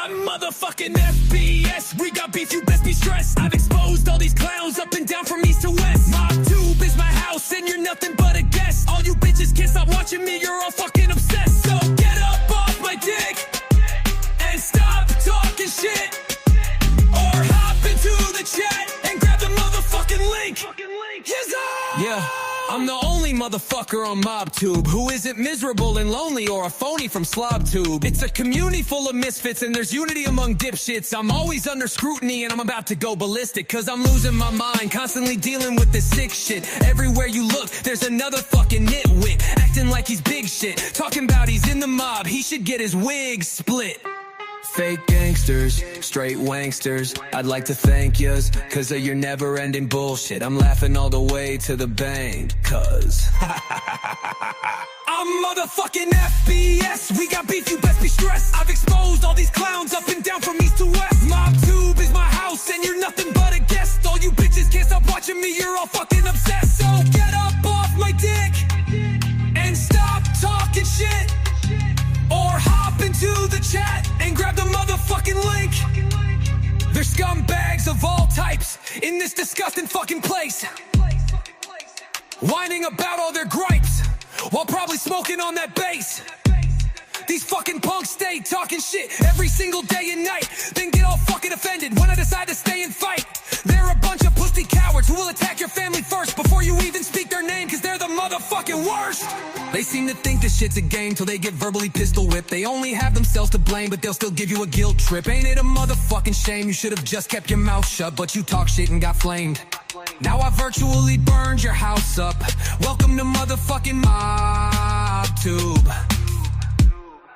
I'm motherfucking FBS. We got beef, you best be stressed. I've exposed all these clowns up and down from east to west. Mob tube is my house and you're nothing but a guest. All you bitches can't stop watching me, you're all fucking obsessed. So get up off my dick and stop talking shit, or hop into the chat and grab the motherfucking link. Yeah, I'm the only motherfucker on MobTube who isn't miserable and lonely or a phony from SlobTube. It's a community full of misfits and there's unity among dipshits. I'm always under scrutiny and I'm about to go ballistic, cause I'm losing my mind, constantly dealing with this sick shit. Everywhere you look, there's another fucking nitwit, acting like he's big shit, talking about he's in the mob, he should get his wig split. Fake gangsters, straight wanksters, I'd like to thank yous, cause of your never-ending bullshit. I'm laughing all the way to the bank, cause I'm motherfucking FBS. We got beef, you best be stressed. I've exposed all these clowns up and down from east to west. MobTube is my house and you're nothing but a guest. All you bitches can't stop watching me, you're all fucking obsessed. So get up off my dick and stop talking shit, or hop into the chat and grab the motherfucking link. There's scumbags of all types in this disgusting fucking place, whining about all their gripes while probably smoking on that bass. These fucking punks stay talking shit every single day and night, then get all fucking offended when I decide to stay and fight. They're a bunch of pussy cowards who will attack your family first before you even speak their name, cause they're the motherfucking worst. They seem to think this shit's a game till they get verbally pistol whipped. They only have themselves to blame, but they'll still give you a guilt trip. Ain't it a motherfucking shame? You should have just kept your mouth shut, but you talk shit and got flamed. Now I virtually burned your house up. Welcome to motherfucking MobTube.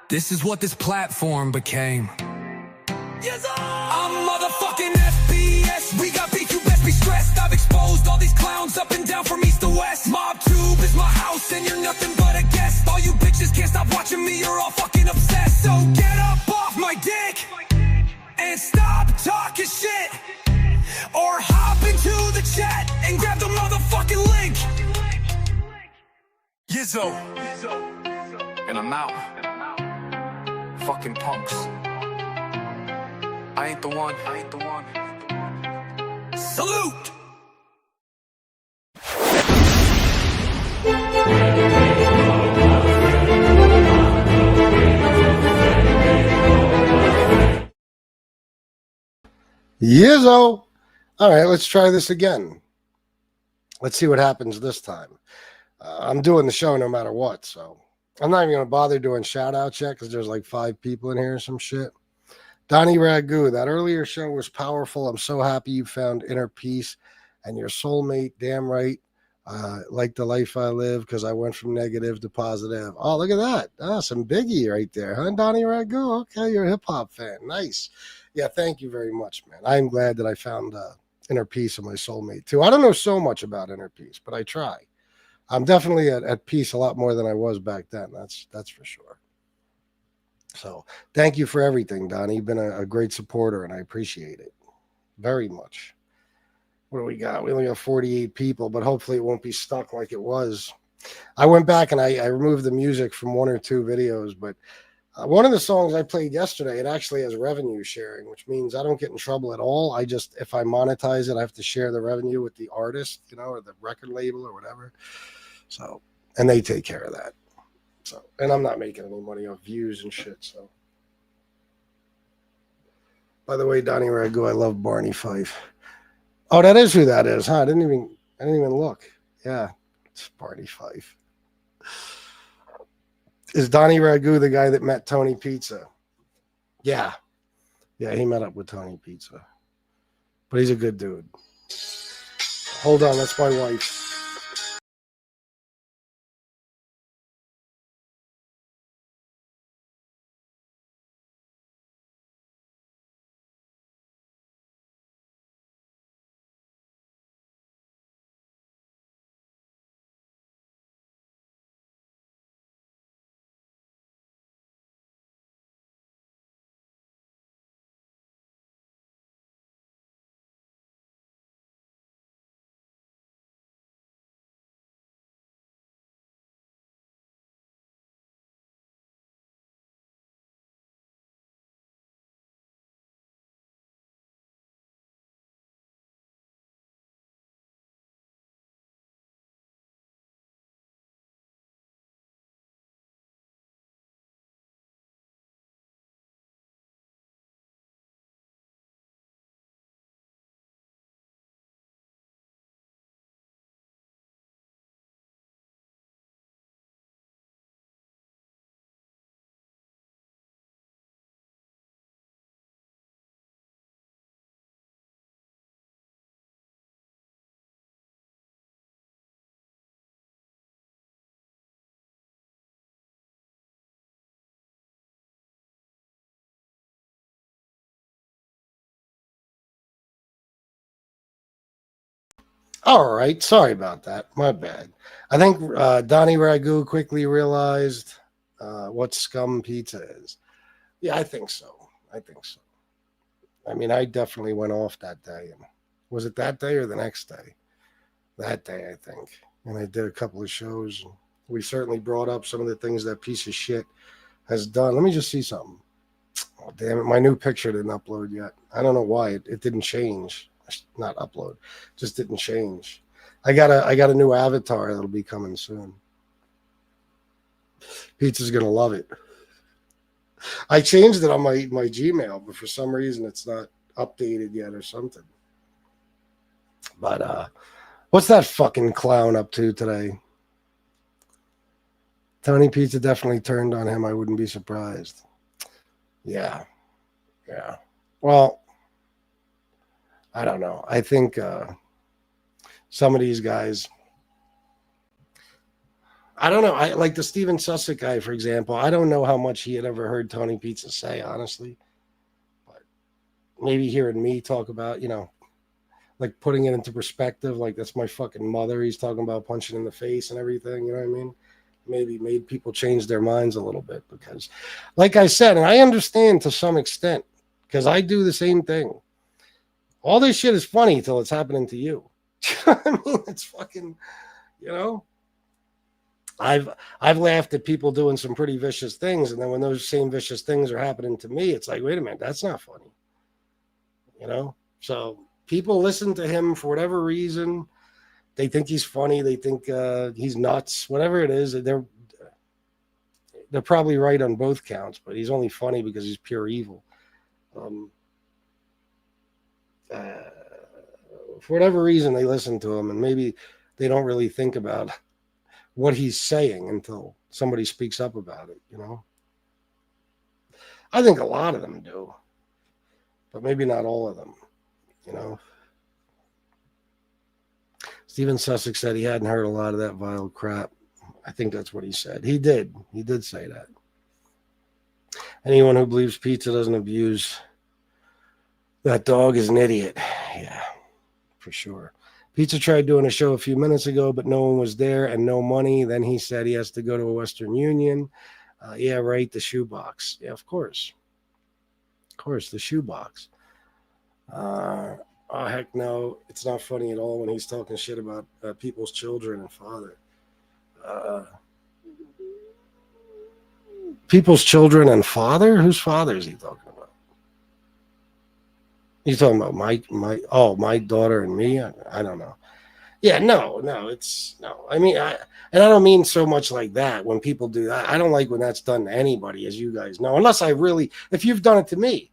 This is what this platform became. I'm motherfucking FBS. We got beef, you best be stressed. I've exposed all these clowns up and down from east to west. MobTube is my house and you're nothing but a guest. All you bitches can't stop watching me, you're all fucking obsessed. So get up off my dick and stop talking shit, or hop into the chat and grab the motherfucking link. Yizzo, and I'm out. Fucking punks. I ain't the one. Salute! Yizzo! All right, let's try this again. Let's see what happens this time. I'm doing the show no matter what, so I'm not even going to bother doing shout-outs yet because there's like 5 people in here or some shit. Donnie Ragu, that earlier show was powerful. I'm so happy you found inner peace and your soulmate. Damn right. Like the life I live because I went from negative to positive. Oh, look at that. Some Biggie right there, huh, Donnie Ragu? Okay, you're a hip-hop fan. Nice. Yeah, thank you very much, man. I'm glad that I found inner peace in my soulmate, too. I don't know so much about inner peace, but I try. I'm definitely at peace a lot more than I was back then. That's for sure. So thank you for everything, Donnie. You've been a great supporter, and I appreciate it very much. What do we got? We only got 48 people, but hopefully it won't be stuck like it was. I went back and I removed the music from 1 or 2 videos, but one of the songs I played yesterday, it actually has revenue sharing, which means I don't get in trouble at all. I just, if I monetize it, I have to share the revenue with the artist, or the record label or whatever. So, and they take care of that. So, and I'm not making any money off views and shit. So, by the way, Donnie Ragu, I love Barney Fife. Oh, that is who that is, huh? I didn't even look. Yeah, it's Barney Fife. Is Donnie Ragu the guy that met Tony Pizza? Yeah, he met up with Tony Pizza. But he's a good dude. Hold on, that's my wife. All right. Sorry about that. My bad. I think Donnie Ragu quickly realized what scum pizza is. Yeah, I think so. I think so. I mean, I definitely went off that day. And was it that day or the next day? That day, I think. And I did a couple of shows. And we certainly brought up some of the things that piece of shit has done. Let me just see something. Oh, damn it. My new picture didn't upload yet. I don't know why. It didn't change. Not upload. Just didn't change. I got a new avatar that'll be coming soon. Pizza's gonna love it. I changed it on my Gmail, but for some reason it's not updated yet or something. But what's that fucking clown up to today? Tony Pizza definitely turned on him. I wouldn't be surprised. Yeah. Well, I don't know. I think some of these guys, I don't know. I like the Steven Sussex guy, for example. I don't know how much he had ever heard Tony Pizza say, honestly. But maybe hearing me talk about, like putting it into perspective, like that's my fucking mother. He's talking about punching in the face and everything. You know what I mean? Maybe made people change their minds a little bit because, like I said, and I understand to some extent because I do the same thing. All this shit is funny till it's happening to you. I mean, it's fucking, I've laughed at people doing some pretty vicious things, and then when those same vicious things are happening to me, it's like, wait a minute, that's not funny. So people listen to him for whatever reason. They think he's funny. They think he's nuts. Whatever it is, they're probably right on both counts. But he's only funny because he's pure evil. For whatever reason, they listen to him, and maybe they don't really think about what he's saying until somebody speaks up about it. I think a lot of them do, but maybe not all of them. Steven Sussex said he hadn't heard a lot of that vile crap. I think that's what he said. He did say that. Anyone who believes pizza doesn't abuse that dog is an idiot. Yeah, for sure. Pizza tried doing a show a few minutes ago, but no one was there and no money. Then he said he has to go to a Western Union. Yeah, right, the shoebox. Yeah, of course. Of course, the shoebox. Oh, heck no. It's not funny at all when he's talking shit about people's children and father. People's children and father? Whose father is he talking about? He's talking about my daughter and me? I don't know. Yeah, no. I mean, I don't mean so much like that when people do that. I don't like when that's done to anybody, as you guys know, unless if you've done it to me.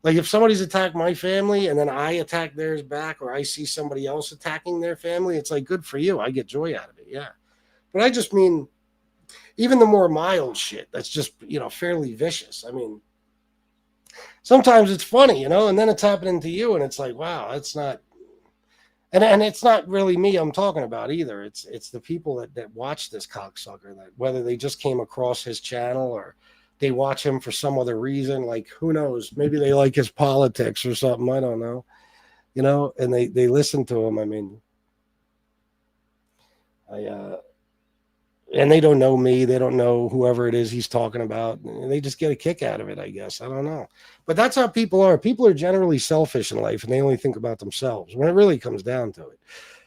Like if somebody's attacked my family and then I attack theirs back, or I see somebody else attacking their family, it's like, good for you. I get joy out of it. Yeah. But I just mean, even the more mild shit, that's just, fairly vicious. I mean, sometimes it's funny, and then it's happening to you and it's like, wow, that's not, and it's not really me I'm talking about either. It's the people that watch this cocksucker, that whether they just came across his channel or they watch him for some other reason, like who knows, maybe they like his politics or something, I don't know, and they listen to him. I mean, and they don't know me, they don't know whoever it is he's talking about, they just get a kick out of it, I guess. I don't know, but that's how people are. People are generally selfish in life and they only think about themselves when it really comes down to it.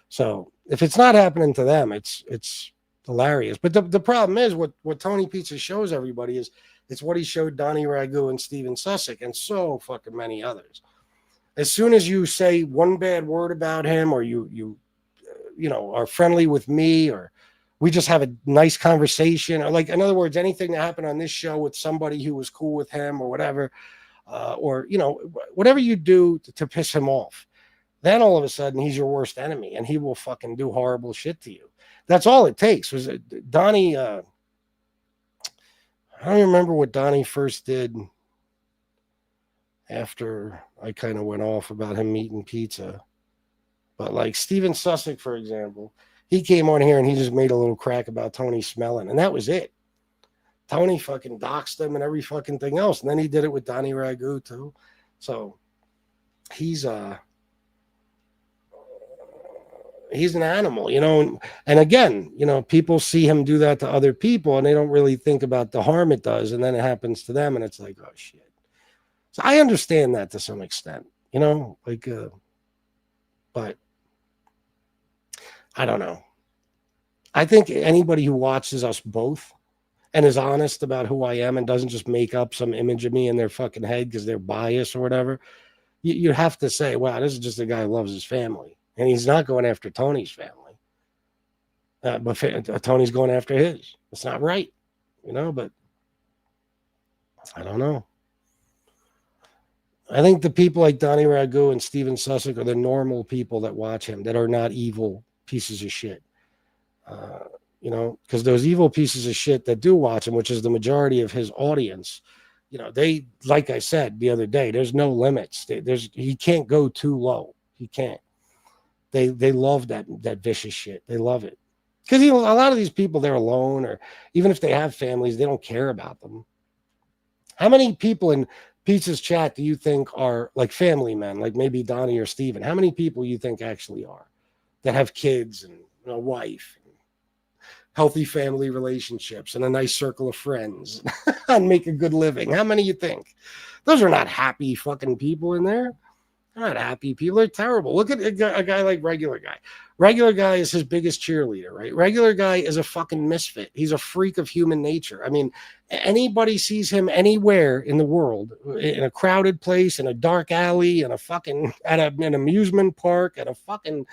So if it's not happening to them, it's hilarious. But the problem is what Tony Pizza shows everybody is it's what he showed Donnie Ragu and Steven Sussex and so fucking many others. As soon as you say one bad word about him, or you are friendly with me, or we just have a nice conversation, or like, in other words, anything that happened on this show with somebody who was cool with him or whatever, or whatever you do to piss him off, then all of a sudden he's your worst enemy and he will fucking do horrible shit to you. That's all it takes. Was Donnie? I don't remember what Donnie first did after I kind of went off about him eating pizza. But like Steven Sussex, for example, he came on here and he just made a little crack about Tony smelling, and that was it. Tony fucking doxed him and every fucking thing else. And then he did it with Donnie Ragu too. So he's he's an animal, you know. And again, you know, people see him do that to other people and they don't really think about the harm it does. And then it happens to them and it's like, oh shit. So I understand that to some extent, you know, like, but I don't know. I think anybody who watches us both and is honest about who I am and doesn't just make up some image of me in their fucking head because they're biased or whatever, you have to say, wow, this is just a guy who loves his family. And he's not going after Tony's family. But Tony's going after his. It's not right, you know, but I don't know. I think the people like Donnie Ragu and Steven Sussex are the normal people that watch him that are not evil pieces of shit. You know, because those evil pieces of shit that do watch him, which is the majority of his audience, you know, they, like I said the other day, there's no limits. He can't go too low. He can't. They love that vicious shit. They love it. Because, you know, a lot of these people, they're alone, or even if they have families, they don't care about them. How many people in Pizza's chat do you think are like family men, like maybe Donnie or Steven? How many people you think actually are that have kids and a wife, and healthy family relationships, and a nice circle of friends, and make a good living? How many you think? Those are not happy fucking people in there. They're not happy people. They're terrible. Look at a guy like Regular Guy. Regular Guy is his biggest cheerleader, right? Regular Guy is a fucking misfit. He's a freak of human nature. I mean, anybody sees him anywhere in the world, in a crowded place, in a dark alley, in a fucking, at an amusement park, at a fucking,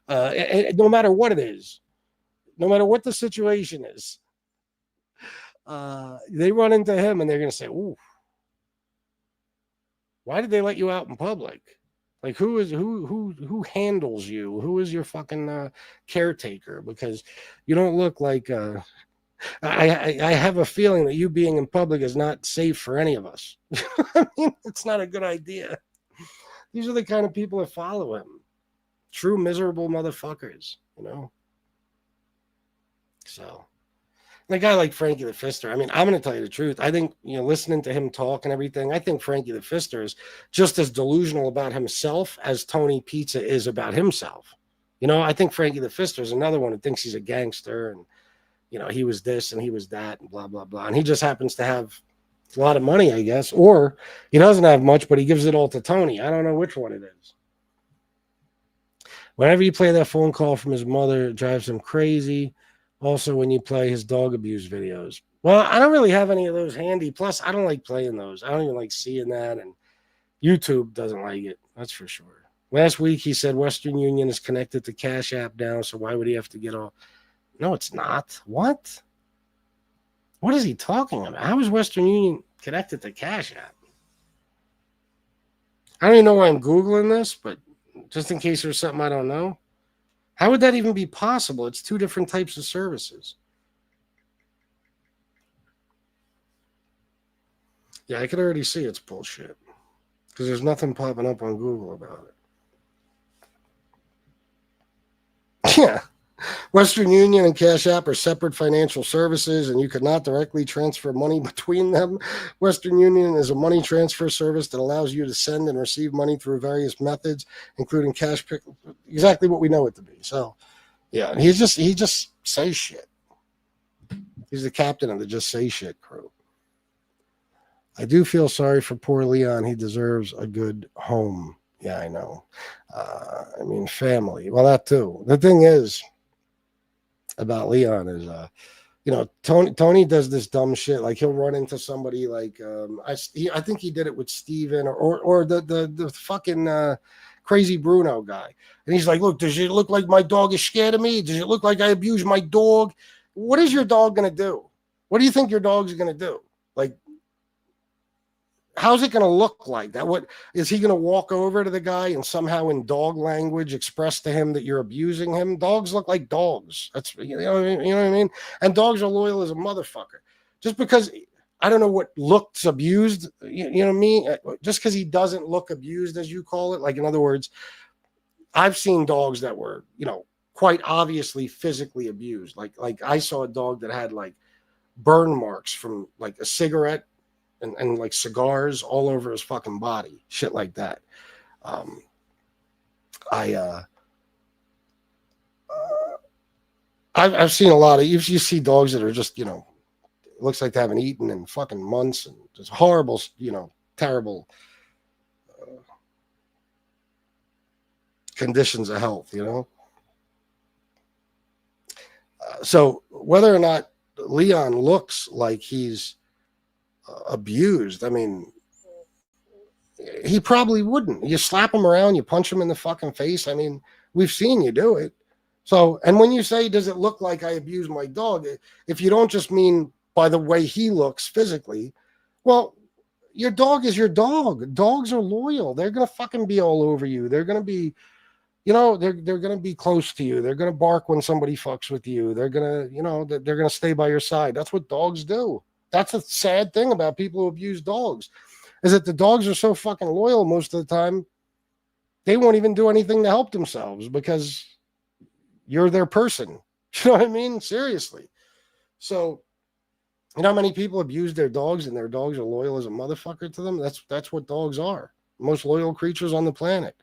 no matter what it is, no matter what the situation is, they run into him and they're going to say, ooh, why did they let you out in public? Like, who handles you? Who is your fucking caretaker? Because you don't look like. I have a feeling that you being in public is not safe for any of us. I mean, it's not a good idea. These are the kind of people that follow him. True miserable motherfuckers, you know. So. And a guy like Frankie the Fister, I mean, I'm going to tell you the truth. I think, you know, listening to him talk and everything, I think Frankie the Fister is just as delusional about himself as Tony Pizza is about himself. You know, I think Frankie the Fister is another one who thinks he's a gangster and, you know, he was this and he was that and blah, blah, blah. And he just happens to have a lot of money, I guess. Or he doesn't have much, but he gives it all to Tony. I don't know which one it is. Whenever you play that phone call from his mother, it drives him crazy. Also, when you play his dog abuse videos. Well, I don't really have any of those handy. Plus, I don't like playing those. I don't even like seeing that. And YouTube doesn't like it. That's for sure. Last week, he said Western Union is connected to Cash App now. So why would he have to get all? No, it's not. What? What is he talking about? How is Western Union connected to Cash App? I don't even know why I'm Googling this, but just in case there's something I don't know. How would that even be possible? It's two different types of services. Yeah, I could already see it's bullshit because there's nothing popping up on Google about it. Yeah. Western Union and Cash App are separate financial services, and you could not directly transfer money between them. Western Union is a money transfer service that allows you to send and receive money through various methods, including cash pick. Exactly what we know it to be. So, yeah, he just says shit. He's the captain of the Just Say Shit crew. I do feel sorry for poor Leon. He deserves a good home. Yeah, I know. I mean, family. Well, that too. The thing is about Leon is, you know, Tony does this dumb shit. Like he'll run into somebody like I think he did it with Steven or the fucking crazy Bruno guy. And he's like, look, does it look like my dog is scared of me? Does it look like I abuse my dog? What is your dog gonna do? What do you think your dog's gonna do? Like, how's it going to look like that? What is he going to walk over to the guy and somehow in dog language express to him that you're abusing him? Dogs look like dogs. That's, you know what I mean? And dogs are loyal as a motherfucker. Just because I don't know what looks abused, you know what I mean? Just because he doesn't look abused, as you call it. Like, in other words, I've seen dogs that were, you know, quite obviously physically abused. Like I saw a dog that had like burn marks from like a cigarette and like cigars all over his fucking body, shit like that. I've seen a lot of you see dogs that are just, it looks like they haven't eaten in fucking months and just horrible, terrible conditions of health, So whether or not Leon looks like he's abused, I mean, he probably wouldn't. You slap him around, you punch him in the fucking face. I mean, we've seen you do it. So, and when you say, does it look like I abuse my dog? If you don't just mean by the way he looks physically, well, your dog is your dog. Dogs are loyal. They're going to fucking be all over you. They're going to be, they're going to be close to you. They're going to bark when somebody fucks with you. They're going to, they're going to stay by your side. That's what dogs do. That's a sad thing about people who abuse dogs, is that the dogs are so fucking loyal most of the time, they won't even do anything to help themselves because you're their person. You know what I mean? Seriously. So, you know how many people abuse their dogs and their dogs are loyal as a motherfucker to them? That's what dogs are. Most loyal creatures on the planet.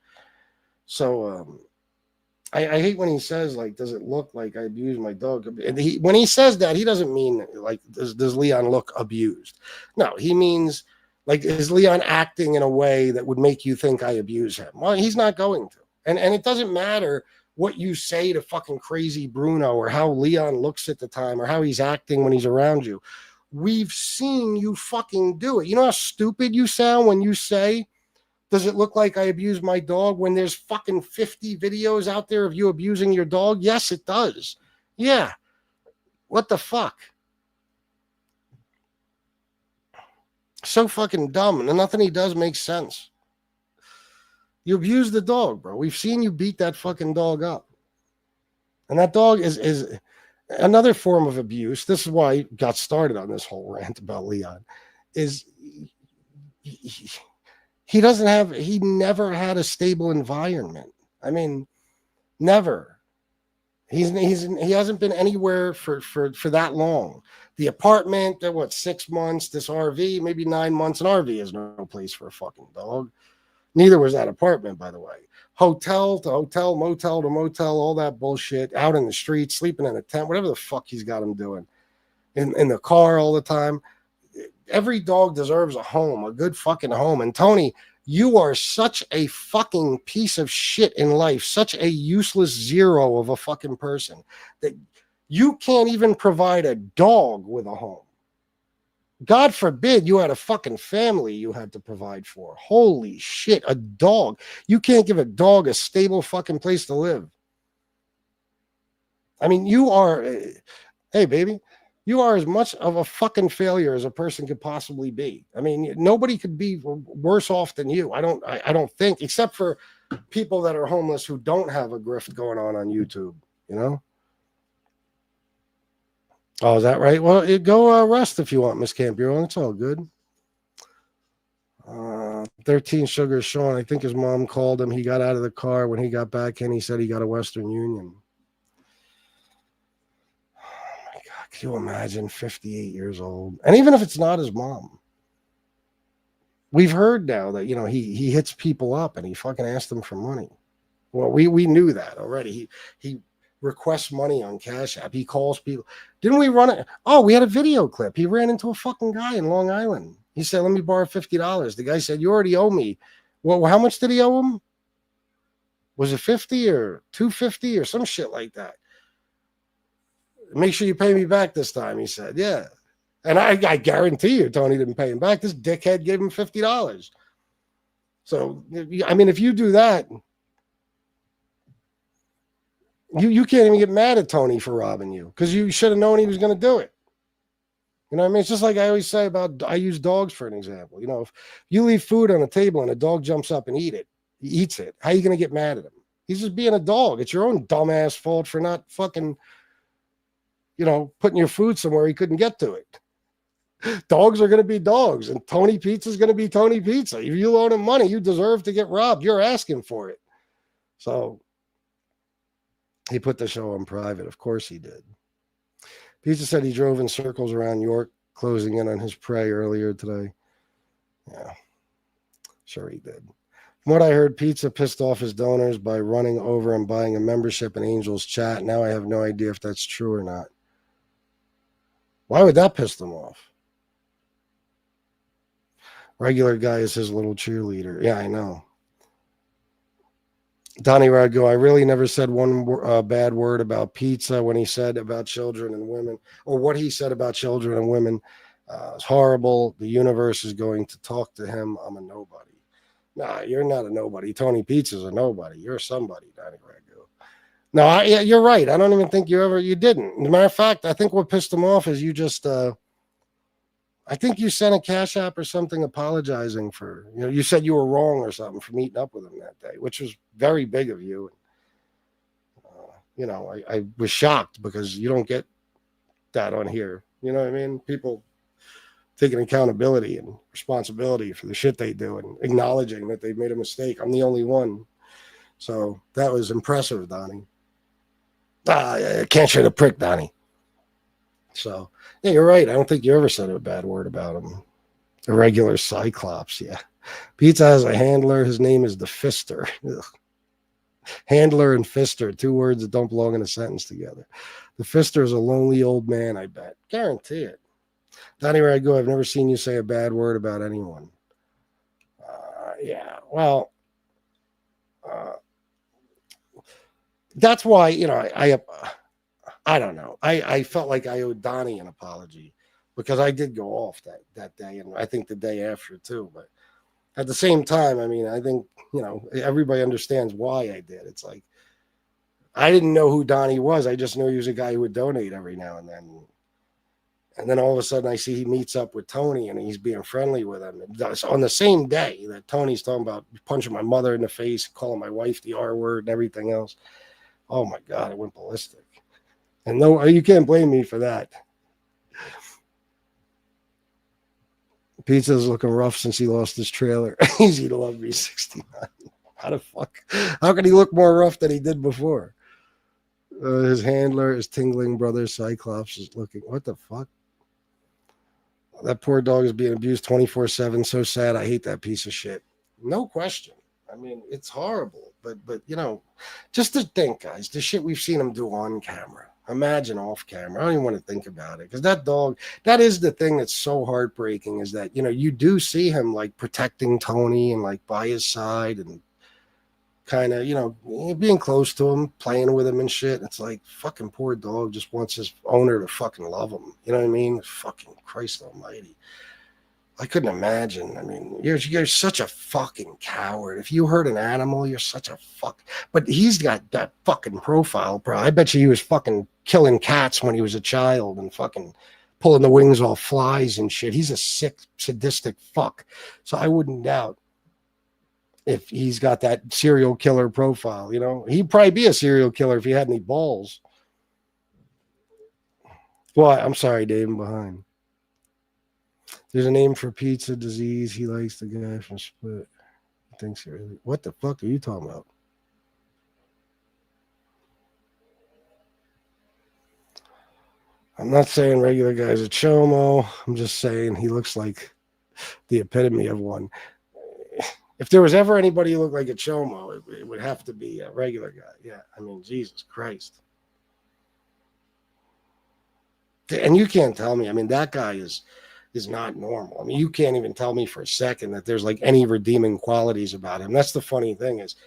So, I hate when he says, like, does it look like I abuse my dog? And when he says that, he doesn't mean, like, does Leon look abused? No, he means, like, is Leon acting in a way that would make you think I abuse him? Well, he's not going to. And it doesn't matter what you say to fucking crazy Bruno or how Leon looks at the time or how he's acting when he's around you. We've seen you fucking do it. You know how stupid you sound when you say, does it look like I abuse my dog, when there's fucking 50 videos out there of you abusing your dog? Yes, it does. Yeah. What the fuck? So fucking dumb, and nothing he does makes sense. You abuse the dog, bro. We've seen you beat that fucking dog up. And that dog is another form of abuse. This is why I got started on this whole rant about Leon, is he never had a stable environment. I mean, never. He hasn't been anywhere for that long. The apartment, 6 months, this RV, maybe 9 months. An RV is no place for a fucking dog. Neither was that apartment, by the way. Hotel to hotel, motel to motel, all that bullshit, out in the street, sleeping in a tent, whatever the fuck he's got him doing. In the car all the time. Every dog deserves a home, a good fucking home. And Tony, you are such a fucking piece of shit in life, such a useless zero of a fucking person, that you can't even provide a dog with a home. God forbid you had a fucking family you had to provide for. Holy shit, a dog. You can't give a dog a stable fucking place to live. I mean, you are, hey, baby, you are as much of a fucking failure as a person could possibly be. I mean, nobody could be worse off than you. I don't think, except for people that are homeless who don't have a grift going on YouTube, Oh, is that right? Well, go rest if you want, Miss Campion. It's all good. 13 Sugar Sean, I think his mom called him. He got out of the car. When he got back in, he said he got a Western Union. Oh, my God. Can you imagine? 58 years old. And even if it's not his mom, we've heard now that, he hits people up and he fucking asks them for money. Well, we knew that already. He requests money on Cash App. He calls people. Didn't we run it? Oh, we had a video clip. He ran into a fucking guy in Long Island. He said, let me borrow $50. The guy said, you already owe me. Well, how much did he owe him? Was it 50 or 250 or some shit like that? Make sure you pay me back this time, he said. Yeah. And I guarantee you Tony didn't pay him back. This dickhead gave him $50. So, I mean, if you do that, you can't even get mad at Tony for robbing you, because you should have known he was going to do it. You know what I mean? It's just like I always say I use dogs for an example. If you leave food on a table and a dog jumps up and eats it, how are you going to get mad at him? He's just being a dog. It's your own dumbass fault for not fucking, putting your food somewhere he couldn't get to it. Dogs are going to be dogs, and Tony Pizza is going to be Tony Pizza. If you loan him money, you deserve to get robbed. You're asking for it. So he put the show on private. Of course he did. Pizza said he drove in circles around York, closing in on his prey earlier today. Yeah, sure he did. From what I heard, Pizza pissed off his donors by running over and buying a membership in Angels Chat. Now I have no idea if that's true or not. Why would that piss them off? Regular guy is his little cheerleader. Yeah, I know. Donnie Radgo, I really never said one bad word about Pizza when he said about children and women, or what he said about children and women. It's horrible. The universe is going to talk to him. I'm a nobody. Nah, you're not a nobody. Tony Pizza's a nobody. You're somebody, Donnie Radgo. No, yeah, you're right. I don't even think you didn't. As a matter of fact, I think what pissed him off is you just, I think you sent a Cash App or something apologizing for, you said you were wrong or something for meeting up with him that day, which was very big of you. I was shocked because you don't get that on here. You know what I mean? People taking accountability and responsibility for the shit they do and acknowledging that they've made a mistake. I'm the only one. So that was impressive, Donnie. I can't shit a prick, Donnie. So, yeah, you're right. I don't think you ever said a bad word about him. A regular Cyclops, yeah. Pizza has a handler. His name is the Fister. Handler and Fister, two words that don't belong in a sentence together. The Fister is a lonely old man, I bet. Guarantee it. Donnie Radgo, I've never seen you say a bad word about anyone. Yeah, well, that's why, I don't know. I felt like I owed Donnie an apology because I did go off that day, and I think the day after too. But at the same time, I mean, I think, everybody understands why I did. It's like, I didn't know who Donnie was. I just knew he was a guy who would donate every now and then. And then all of a sudden I see he meets up with Tony and he's being friendly with him. And on the same day that Tony's talking about punching my mother in the face, calling my wife the R word and everything else. Oh my God, it went ballistic. And no, you can't blame me for that. Pizza's looking rough since he lost his trailer. Easy to love me, 69. How the fuck? How can he look more rough than he did before? His handler, his tingling brother, Cyclops, is looking. What the fuck? That poor dog is being abused 24/7. So sad. I hate that piece of shit. No question. I mean, it's horrible. But just to think, guys, the shit we've seen him do on camera. Imagine off camera. I don't even want to think about it because that dog, that is the thing that's so heartbreaking is that, you do see him like protecting Tony and like by his side and kind of, being close to him, playing with him and shit. It's like, fucking poor dog just wants his owner to fucking love him. You know what I mean? Fucking Christ almighty. I couldn't imagine. I mean, you're such a fucking coward. If you hurt an animal, you're such a fuck. But he's got that fucking profile, bro. I bet you he was fucking killing cats when he was a child and fucking pulling the wings off flies and shit. He's a sick, sadistic fuck. So I wouldn't doubt if he's got that serial killer profile, he'd probably be a serial killer if he had any balls. What? I'm sorry, Dave, I'm behind. There's a name for pizza disease. He likes the guy from Split. He thinks he really. What the fuck are you talking about? I'm not saying regular guy's a chomo. I'm just saying he looks like the epitome of one. If there was ever anybody who looked like a chomo, it would have to be a regular guy. Yeah, I mean, Jesus Christ. And you can't tell me. I mean, that guy is not normal. I mean, you can't even tell me for a second that there's like any redeeming qualities about him. That's the funny thing is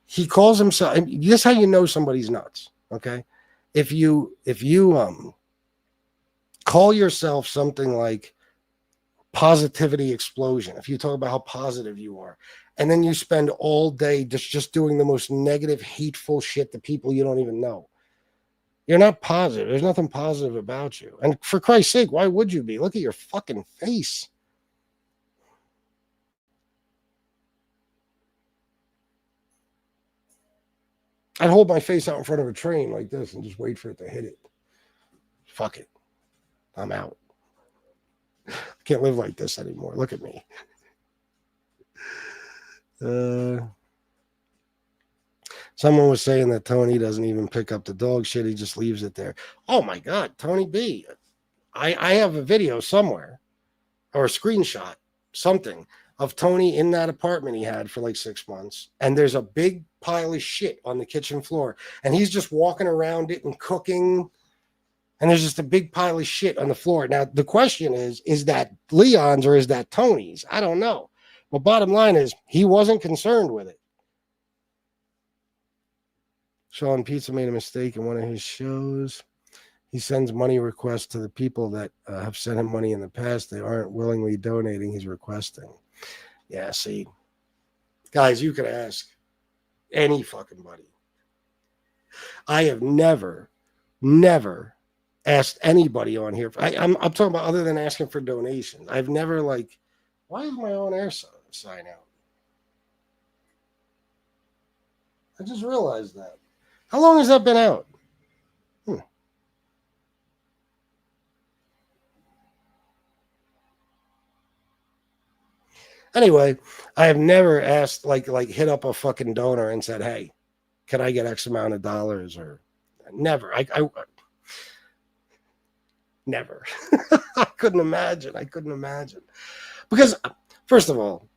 he calls himself. This is how you know somebody's nuts. Okay, if you call yourself something like positivity explosion, if you talk about how positive you are, and then you spend all day just doing the most negative, hateful shit to people you don't even know. You're not positive. There's nothing positive about you. And for Christ's sake, why would you be? Look at your fucking face. I'd hold my face out in front of a train like this and just wait for it to hit it. Fuck it. I'm out. I can't live like this anymore. Look at me. Someone was saying that Tony doesn't even pick up the dog shit. He just leaves it there. Oh, my God. Tony B. I have a video somewhere or a screenshot, something of Tony in that apartment he had for like 6 months. And there's a big pile of shit on the kitchen floor. And he's just walking around it and cooking. And there's just a big pile of shit on the floor. Now, the question is that Leon's or is that Tony's? I don't know. But bottom line is, he wasn't concerned with it. Sean Pizza made a mistake in one of his shows. He sends money requests to the people that have sent him money in the past. They aren't willingly donating. He's requesting. Yeah, see. Guys, you could ask any fucking buddy. I have never asked anybody on here. I'm talking about other than asking for donations. I've never like, why is my own air sign out? I just realized that. How long has that been out? Anyway, I have never asked, like hit up a fucking donor and said, hey, can I get X amount of dollars? Or never. I never. I couldn't imagine. Because, first of all,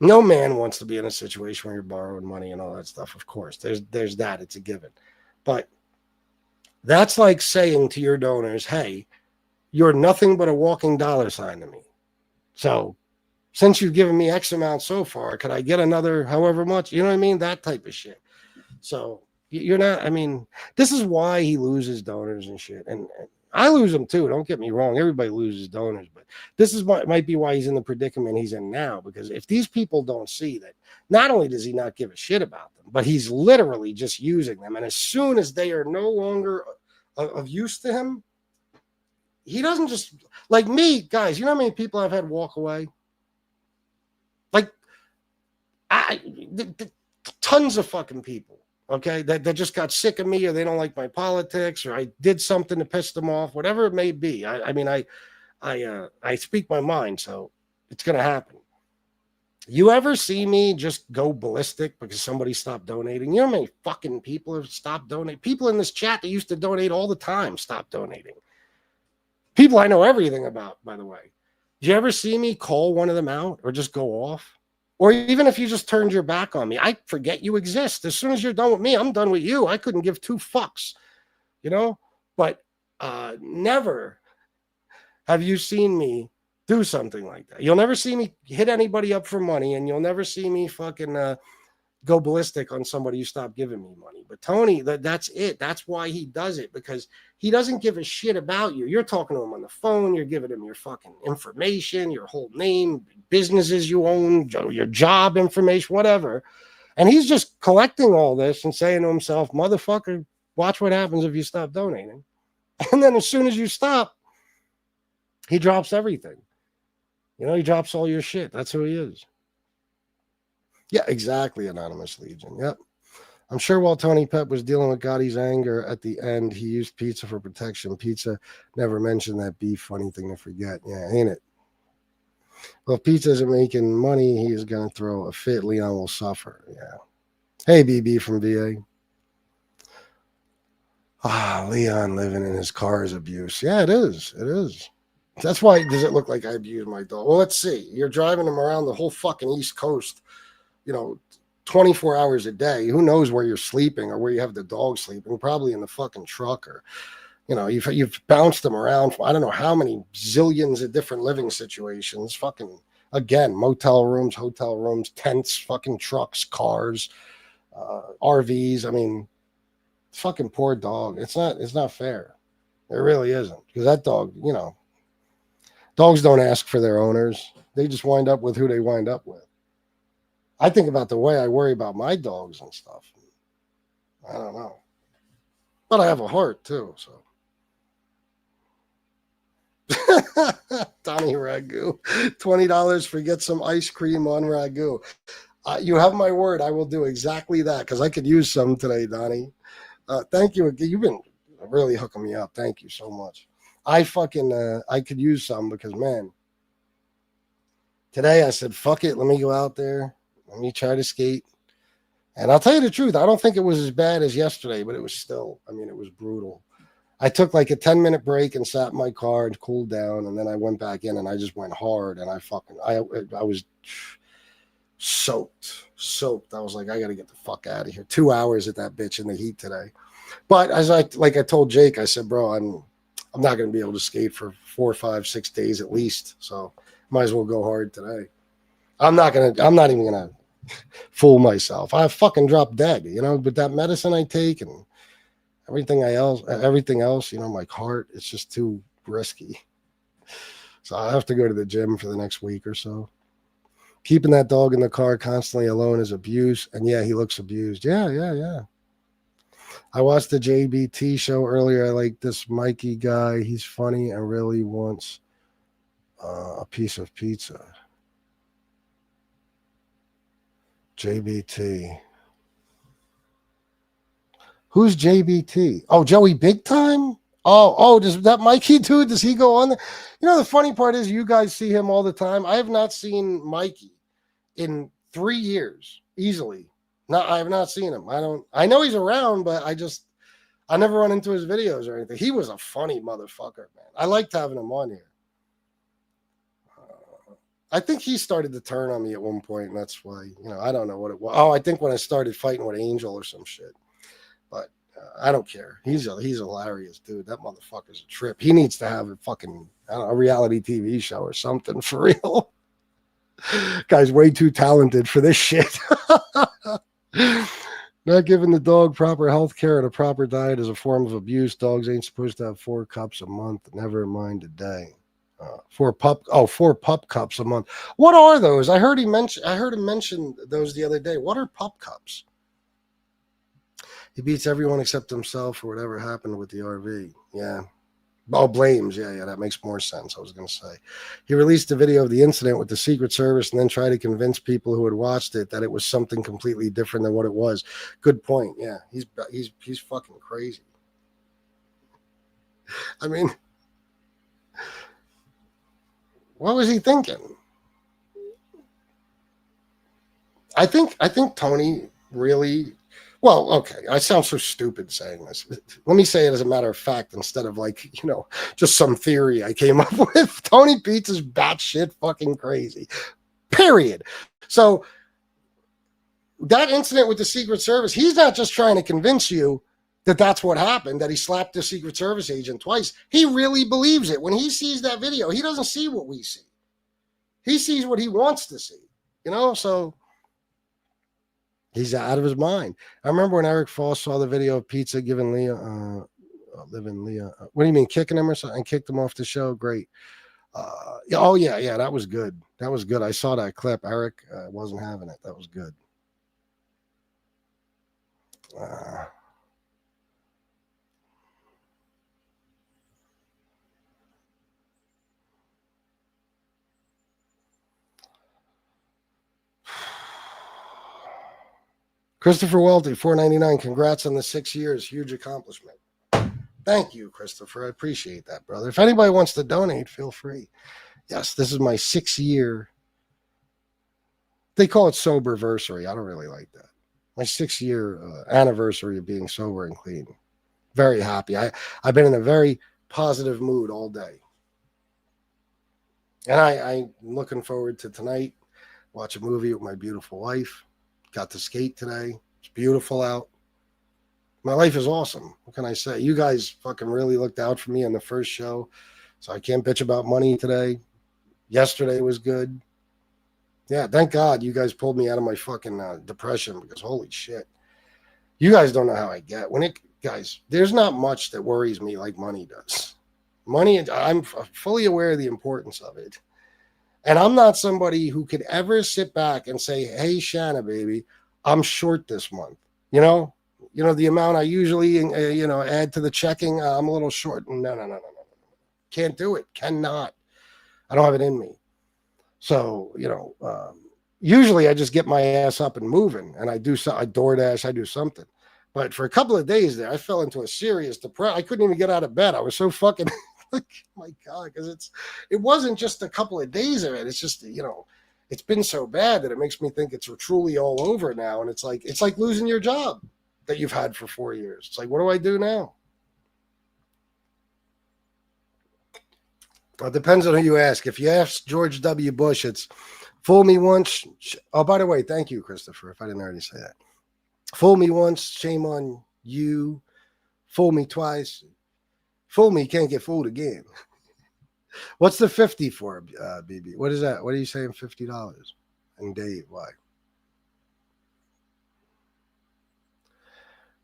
no man wants to be in a situation where you're borrowing money and all that stuff. Of course, there's that. It's a given. But that's like saying to your donors, hey, you're nothing but a walking dollar sign to me. So since you've given me X amount so far, could I get another however much? You know what I mean? That type of shit. So you're not, I mean, this is why he loses donors and shit. And I lose them too. Don't get me wrong. Everybody loses donors. But this is might be why he's in the predicament he's in now. Because if these people don't see that, not only does he not give a shit about them, but he's literally just using them. And as soon as they are no longer of use to him, he doesn't just, like me, guys, you know how many people I've had walk away? Like, tons of fucking people, okay, that just got sick of me, or they don't like my politics, or I did something to piss them off, whatever it may be. I speak my mind, so it's going to happen. You ever see me just go ballistic because somebody stopped donating? You know how many fucking people have stopped donating? People in this chat that used to donate all the time stopped donating. People I know everything about, by the way. Did you ever see me call one of them out or just go off? Or even if you just turned your back on me, I forget you exist. As soon as you're done with me, I'm done with you. I couldn't give two fucks, you know? But never have you seen me do something like that. You'll never see me hit anybody up for money, and you'll never see me fucking go ballistic on somebody who stopped giving me money. But Tony, that's it. That's why he does it, because he doesn't give a shit about you. You're talking to him on the phone. You're giving him your fucking information, your whole name, businesses you own, your job information, whatever. And he's just collecting all this and saying to himself, motherfucker, watch what happens if you stop donating. And then as soon as you stop, he drops everything. You know, he drops all your shit. That's who he is. Yeah, exactly, Anonymous Legion. Yep. I'm sure while Tony Pep was dealing with Gotti's anger at the end, he used pizza for protection. Pizza never mentioned that beef. Funny thing to forget. Yeah, ain't it? Well, if Pizza isn't making money, he is going to throw a fit. Leon will suffer. Yeah. Hey, BB from VA. Leon living in his car is abuse. Yeah, it is. It is. That's why, does it look like I abuse my dog? Well, let's see. You're driving him around the whole fucking East Coast, 24 hours a day. Who knows where you're sleeping or where you have the dog sleeping? Probably in the fucking truck, or, you've bounced them around. I don't know how many zillions of different living situations. Fucking, again, motel rooms, hotel rooms, tents, fucking trucks, cars, RVs. I mean, fucking poor dog. It's not fair. It really isn't. Because that dog, dogs don't ask for their owners. They just wind up with who they wind up with. I think about the way I worry about my dogs and stuff. I don't know. But I have a heart too, so. Donnie Ragu. $20 for get some ice cream on Ragu. You have my word. I will do exactly that, because I could use some today, Donnie. Thank you. You've been really hooking me up. Thank you so much. I could use some, because, man, today I said, fuck it. Let me go out there. Let me try to skate. And I'll tell you the truth. I don't think it was as bad as yesterday, but it was still, it was brutal. I took like a 10-minute break and sat in my car and cooled down, and then I went back in and I just went hard, and I was soaked. I was like, I got to get the fuck out of here. 2 hours at that bitch in the heat today. But as I told Jake, I said, bro, I'm not going to be able to skate for 4, 5, 6 days at least. So might as well go hard today. I'm not even going to fool myself. I fucking drop dead, with that medicine I take and everything else, my heart, it's just too risky. So I have to go to the gym for the next week or so. Keeping that dog in the car constantly alone is abuse. And yeah, he looks abused. Yeah. I watched the JBT show earlier. I like this Mikey guy. He's funny and really wants a piece of pizza. JBT. Who's JBT? Oh, Joey Big Time? Oh, does that Mikey dude, does he go on there? The funny part is you guys see him all the time. I have not seen Mikey in 3 years, easily. No, I have not seen him. I know he's around, but I never run into his videos or anything. He was a funny motherfucker, man. I liked having him on here. I think he started to turn on me at one point, and that's why, I don't know what it was. Oh, I think when I started fighting with Angel or some shit. But I don't care. He's hilarious, dude. That motherfucker's a trip. He needs to have a fucking a reality TV show or something for real. Guy's way too talented for this shit. Not giving the dog proper health care and a proper diet is a form of abuse. Dogs ain't supposed to have 4 cups a month. Never mind a day. 4 pup cups a month. What are those? I heard him mention those the other day. What are pup cups? He beats everyone except himself for whatever happened with the RV. Yeah. Oh, blames. Yeah, that makes more sense, I was going to say. He released a video of the incident with the Secret Service and then tried to convince people who had watched it that it was something completely different than what it was. Good point. Yeah, he's fucking crazy. I mean, what was he thinking? I think Tony really... Well, okay, I sound so stupid saying this. Let me say it as a matter of fact instead of just some theory I came up with. Tony Pizza's batshit fucking crazy. Period. So that incident with the Secret Service, he's not just trying to convince you that that's what happened, that he slapped the Secret Service agent twice. He really believes it. When he sees that video, he doesn't see what we see. He sees what he wants to see, so... He's out of his mind. I remember when Eric Foss saw the video of Pizza giving Leah, what do you mean, kicking him or something? And kicked him off the show? Great. Yeah, that was good. That was good. I saw that clip. Eric wasn't having it. That was good. Christopher Welty, $4.99. Congrats on the 6 years. Huge accomplishment. Thank you, Christopher. I appreciate that, brother. If anybody wants to donate, feel free. Yes, this is my 6 year. They call it soberversary. I don't really like that. My 6 year anniversary of being sober and clean. Very happy. I've been in a very positive mood all day. And I'm looking forward to tonight. Watch a movie with my beautiful wife. Got to skate today. It's beautiful out. My life is awesome. What can I say? You guys fucking really looked out for me on the first show. So I can't bitch about money today. Yesterday was good. Yeah, thank God you guys pulled me out of my fucking depression because holy shit. You guys don't know how I get. Guys, there's not much that worries me like money does. Money, I'm fully aware of the importance of it. And I'm not somebody who could ever sit back and say, hey, Shanna, baby, I'm short this month. The amount I usually, add to the checking, I'm a little short. No. Can't do it. Cannot. I don't have it in me. So, usually I just get my ass up and moving and I DoorDash, I do something. But for a couple of days there, I fell into a serious depression. I couldn't even get out of bed. I was so fucking... Like, my God, because it wasn't just a couple of days of it. It's just, it's been so bad that it makes me think it's truly all over now. And it's like losing your job that you've had for 4 years. It's like, what do I do now? Well, it depends on who you ask. If you ask George W. Bush, it's fool me once. Oh, by the way, thank you, Christopher, if I didn't already say that. Fool me once, shame on you. Fool me twice. Fool me, can't get fooled again. What's the 50 for, BB? What is that? What are you saying, $50? And Dave, why?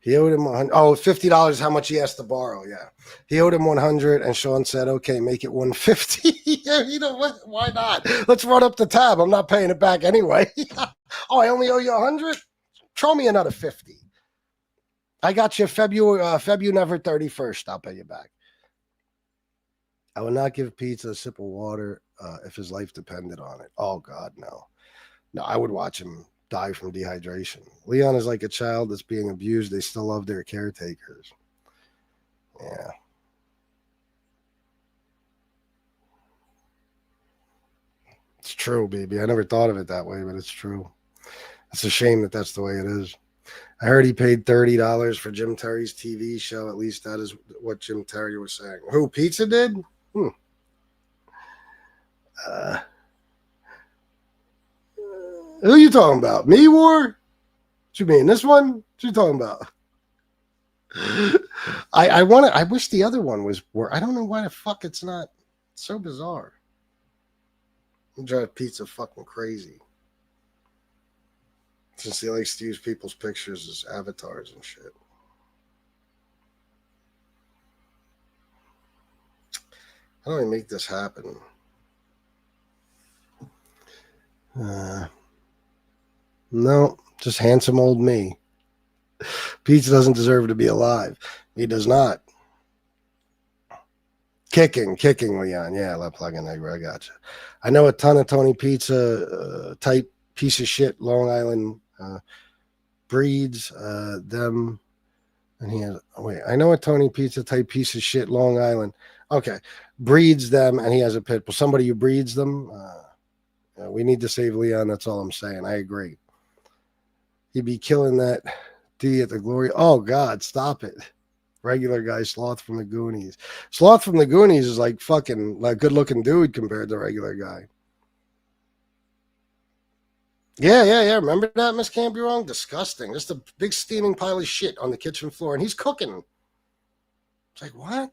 He owed him $50 is how much he asked to borrow. Yeah. He owed him 100 and Sean said, okay, make it 150. Yeah, you know what? Why not? Let's run up the tab. I'm not paying it back anyway. Oh, I only owe you 100? Throw me another 50. I got you February 31st. I'll pay you back. I would not give Pizza a sip of water if his life depended on it. Oh, God, no. No, I would watch him die from dehydration. Leon is like a child that's being abused. They still love their caretakers. Yeah. It's true, baby. I never thought of it that way, but it's true. It's a shame that that's the way it is. I heard he paid $30 for Jim Terry's TV show. At least that is what Jim Terry was saying. Who, Pizza did? Who are you talking about? Me, War? What you mean? This one? What you talking about? I wish the other one was War. I don't know why the fuck it's not. It's so bizarre. It drives Pizza fucking crazy. Since he likes to use people's pictures as avatars and shit. How do I make this happen? No, just handsome old me. Pizza doesn't deserve to be alive. He does not. Kicking, Leon. Yeah, I love plugging Negro. I got you. I know a ton of Tony Pizza type piece of shit Long Island breeds them. And he has, I know a Tony Pizza type piece of shit Long Island. Okay. Breeds them and he has a pit bull. Somebody who breeds them. We need to save Leon. That's all I'm saying. I agree. He'd be killing that D at the Glory. Oh, God, stop it. Regular guy, Sloth from the Goonies. Sloth from the Goonies is like fucking like good looking dude compared to regular guy. Yeah. Remember that, Miss Can't Be Wrong? Disgusting. Just a big steaming pile of shit on the kitchen floor, and he's cooking. It's like, what?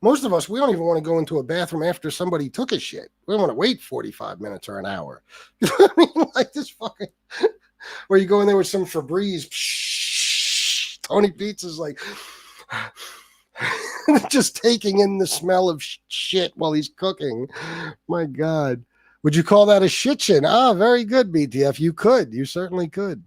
Most of us, we don't even want to go into a bathroom after somebody took a shit. We don't want to wait 45 minutes or an hour. You know what I mean? Like this fucking, where you go in there with some Febreze. Tony Pizza's like just taking in the smell of shit while he's cooking. My God. Would you call that a shit-chin? Ah, very good, BTF. You could. You certainly could.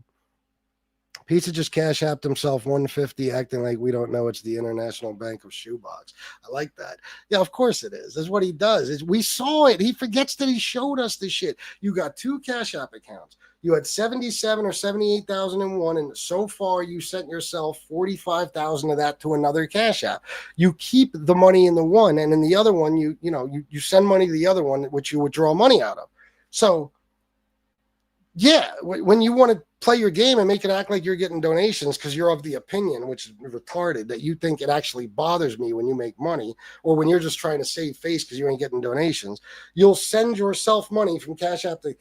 Pizza just cash apped himself $150, acting like we don't know it's the International Bank of Shoebox. I like that. Yeah, of course it is. That's what he does. We saw it. He forgets that he showed us the shit. You got 2 Cash App accounts. You had 77 or 78,000 in one, and so far you sent yourself 45,000 of that to another Cash App. You keep the money in the one, and in the other one, you send money to the other one, which you withdraw money out of. So, yeah, when you want to play your game and make it act like you're getting donations because you're of the opinion, which is retarded, that you think it actually bothers me when you make money or when you're just trying to save face because you ain't getting donations, you'll send yourself money from Cash App to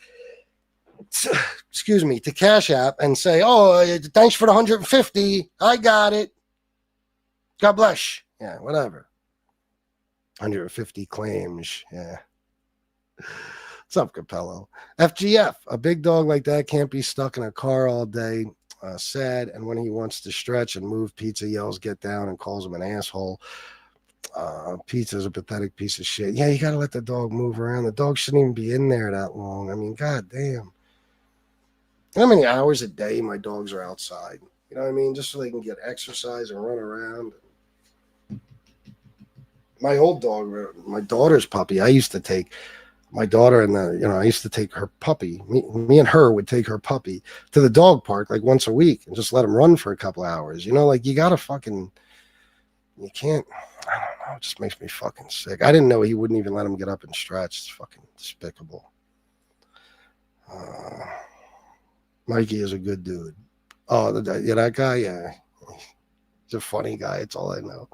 Cash App and say, oh, thanks for the 150. I got it. God bless. Yeah, whatever. 150 claims. Yeah. What's up, Capello? FGF, a big dog like that can't be stuck in a car all day. Sad. And when he wants to stretch and move, Pizza yells, get down, and calls him an asshole. Pizza's a pathetic piece of shit. Yeah, you got to let the dog move around. The dog shouldn't even be in there that long. I mean, God damn. How many hours a day my dogs are outside? You know what I mean? Just so they can get exercise and run around. My old dog, my daughter's puppy, I used to take my daughter and I used to take her puppy. Me and her would take her puppy to the dog park like once a week and just let him run for a couple hours. You know, like you can't, I don't know. It just makes me fucking sick. I didn't know he wouldn't even let him get up and stretch. It's fucking despicable. Mikey is a good dude. Oh, that guy, yeah. He's a funny guy. It's all I know.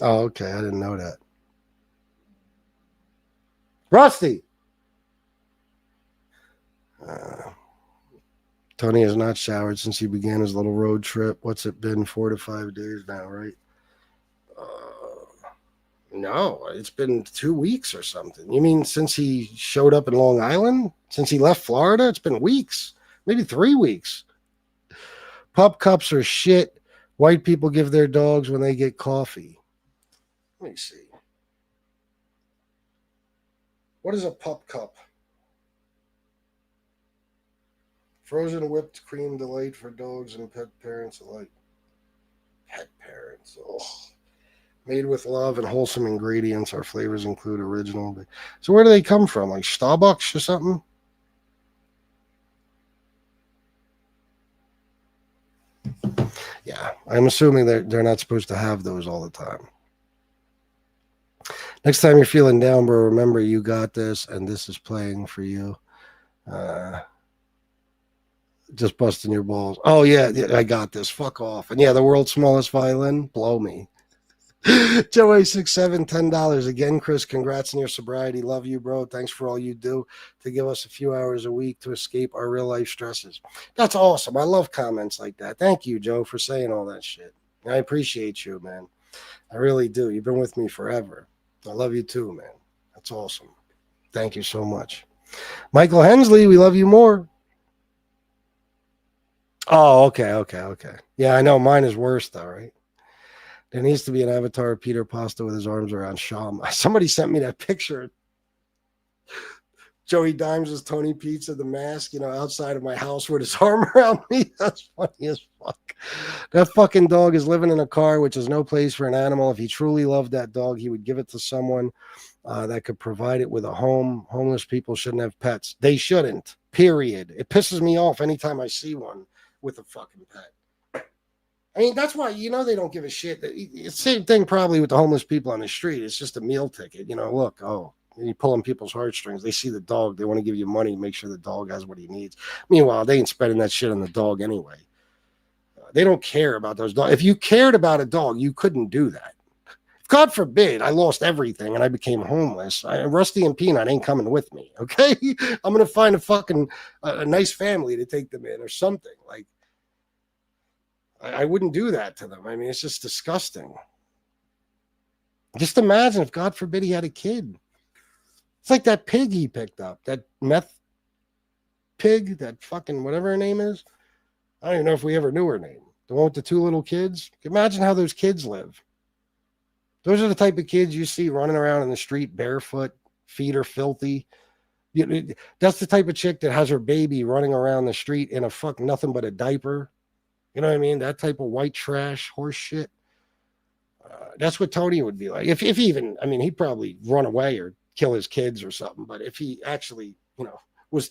Oh, okay. I didn't know that. Rusty. Tony has not showered since he began his little road trip. What's it been? 4 to 5 days now, right? No, it's been 2 weeks or something. You mean since he showed up in Long Island? Since he left Florida? It's been weeks, maybe 3 weeks. Pup cups are shit. White people give their dogs when they get coffee. Let me see. What is a pup cup? Frozen whipped cream delight for dogs and pet parents alike. Pet parents. Oh. Made with love and wholesome ingredients. Our flavors include original. So where do they come from? Like Starbucks or something? Yeah, I'm assuming they're not supposed to have those all the time. Next time you're feeling down, bro, remember you got this, and this is playing for you. Just busting your balls. Oh yeah, I got this. Fuck off. And yeah, the world's smallest violin. Blow me. Joey 67 $10 again. Chris, congrats on your sobriety. Love you, bro. Thanks for all you do to give us a few hours a week to escape our real life stresses. That's awesome. I love comments like that. Thank you, Joe, for saying all that shit. I appreciate you, man. I really do. You've been with me forever. I love you too, man. That's awesome. Thank you so much. Michael Hensley, we love you more. Oh, okay. Yeah, I know mine is worse though, right? There needs to be an avatar of Peter Pasta with his arms around Sham. Somebody sent me that picture. Joey Dimes as Tony Pizza, the mask, outside of my house with his arm around me. That's funny as fuck. That fucking dog is living in a car, which is no place for an animal. If he truly loved that dog, he would give it to someone that could provide it with a home. Homeless people shouldn't have pets. They shouldn't, period. It pisses me off anytime I see one with a fucking pet. I mean, that's why, they don't give a shit. It's the same thing probably with the homeless people on the street. It's just a meal ticket. Look, you're pulling people's heartstrings. They see the dog. They want to give you money, make sure the dog has what he needs. Meanwhile, they ain't spending that shit on the dog anyway. They don't care about those dogs. If you cared about a dog, you couldn't do that. God forbid I lost everything and I became homeless. Rusty and Peanut ain't coming with me, okay? I'm going to find a nice family to take them in or something. Like, I wouldn't do that to them. I mean, it's just disgusting. Just imagine if, God forbid, he had a kid. It's like that pig he picked up, that meth pig, that fucking whatever her name is. I don't even know if we ever knew her name. The one with the 2 little kids. Imagine how those kids live. Those are the type of kids you see running around in the street barefoot, feet are filthy. That's the type of chick that has her baby running around the street in a fuck nothing but a diaper. You know what I mean? That type of white trash horse shit. That's what Tony would be like. If he even, I mean, he'd probably run away or kill his kids or something. But if he actually, was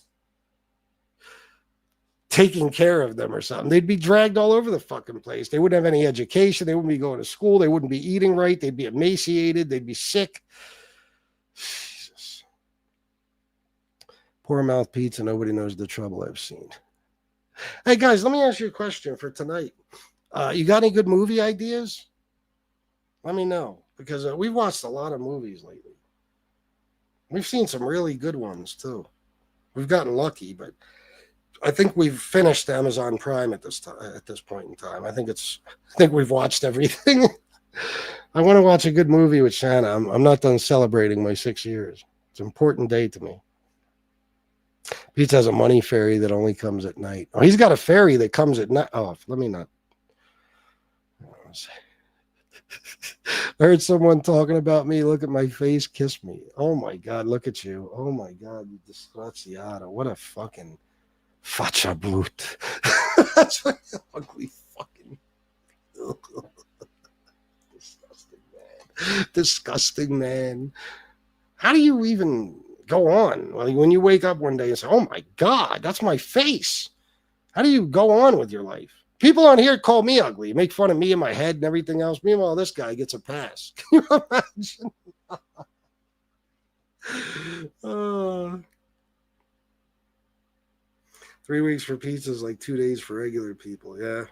taking care of them or something, they'd be dragged all over the fucking place. They wouldn't have any education. They wouldn't be going to school. They wouldn't be eating right. They'd be emaciated. They'd be sick. Jesus. Poor mouth pizza. Nobody knows the trouble I've seen. Hey, guys, let me ask you a question for tonight. You got any good movie ideas? Let me know, because we've watched a lot of movies lately. We've seen some really good ones, too. We've gotten lucky, but I think we've finished Amazon Prime at this point in time. I think we've watched everything. I want to watch a good movie with Shanna. I'm not done celebrating my 6 years. It's an important day to me. Pete has a money fairy that only comes at night. Oh, he's got a fairy that comes at night. Oh, let me not. I heard someone talking about me. Look at my face. Kiss me. Oh, my God. Look at you. Oh, my God. You disgraziato. What a fucking faccia brute. That's what ugly fucking. Disgusting, man. How do you even go on? Well, when you wake up one day and say, oh my God, that's my face. How do you go on with your life? People on here call me ugly, make fun of me and my head and everything else. Meanwhile, this guy gets a pass. Can you imagine? 3 weeks for pizza is like 2 days for regular people. Yeah,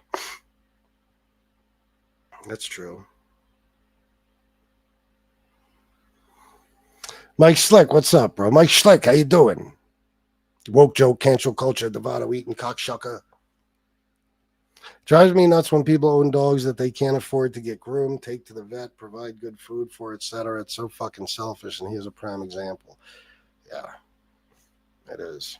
that's true. Mike Schlick, what's up, bro? Mike Schlick, how you doing? Woke joke, cancel culture, Devado eating cockshucker. Drives me nuts when people own dogs that they can't afford to get groomed, take to the vet, provide good food for, etc. It's so fucking selfish, and here's a prime example. Yeah, it is.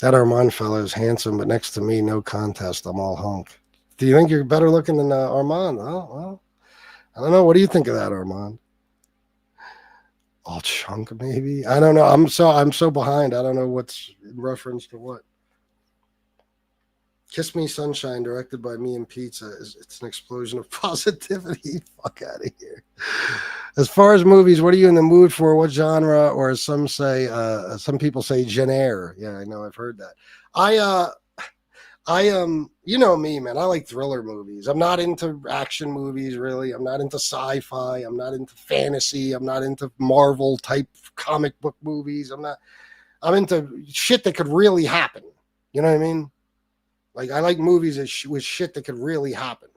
That Armand fella is handsome, but next to me, no contest. I'm all hunk. Do you think you're better looking than Armand? Oh, well, I don't know. What do you think of that, Armand? All chunk, maybe. I don't know. I'm so behind. I don't know what's in reference to what. Kiss Me Sunshine, directed by me and Pizza, it's an explosion of positivity. Fuck out of here. As far as movies, what are you in the mood for? What genre? Or as some say, some people say genre. Yeah, I know. I've heard that. You know me, man. I like thriller movies. I'm not into action movies, really. I'm not into sci-fi. I'm not into fantasy. I'm not into Marvel type comic book movies. I'm into shit that could really happen. You know what I mean? Like, I like movies with shit that could really happen.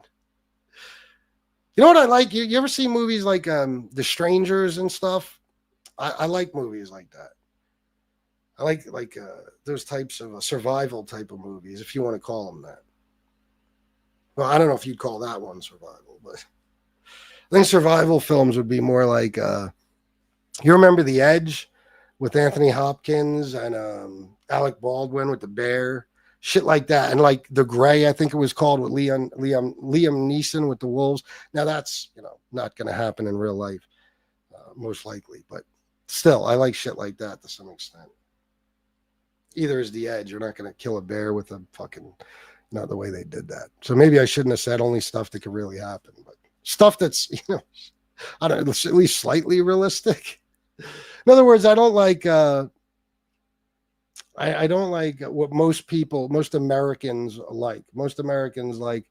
You know what I like? You ever see movies like The Strangers and stuff? I like movies like that. I like those types of survival type of movies, if you want to call them that. Well, I don't know if you'd call that one survival, but I think survival films would be more like, you remember The Edge with Anthony Hopkins and Alec Baldwin with the bear? Shit like that. And like The Gray, I think it was called, with Liam Neeson with the wolves. Now that's, not going to happen in real life, most likely. But still, I like shit like that to some extent. Either is The Edge. You're not going to kill a bear with a fucking, not the way they did that. So maybe I shouldn't have said only stuff that could really happen. But stuff that's, I don't know, at least slightly realistic. In other words, I don't like... I don't like what most Americans like. Most Americans like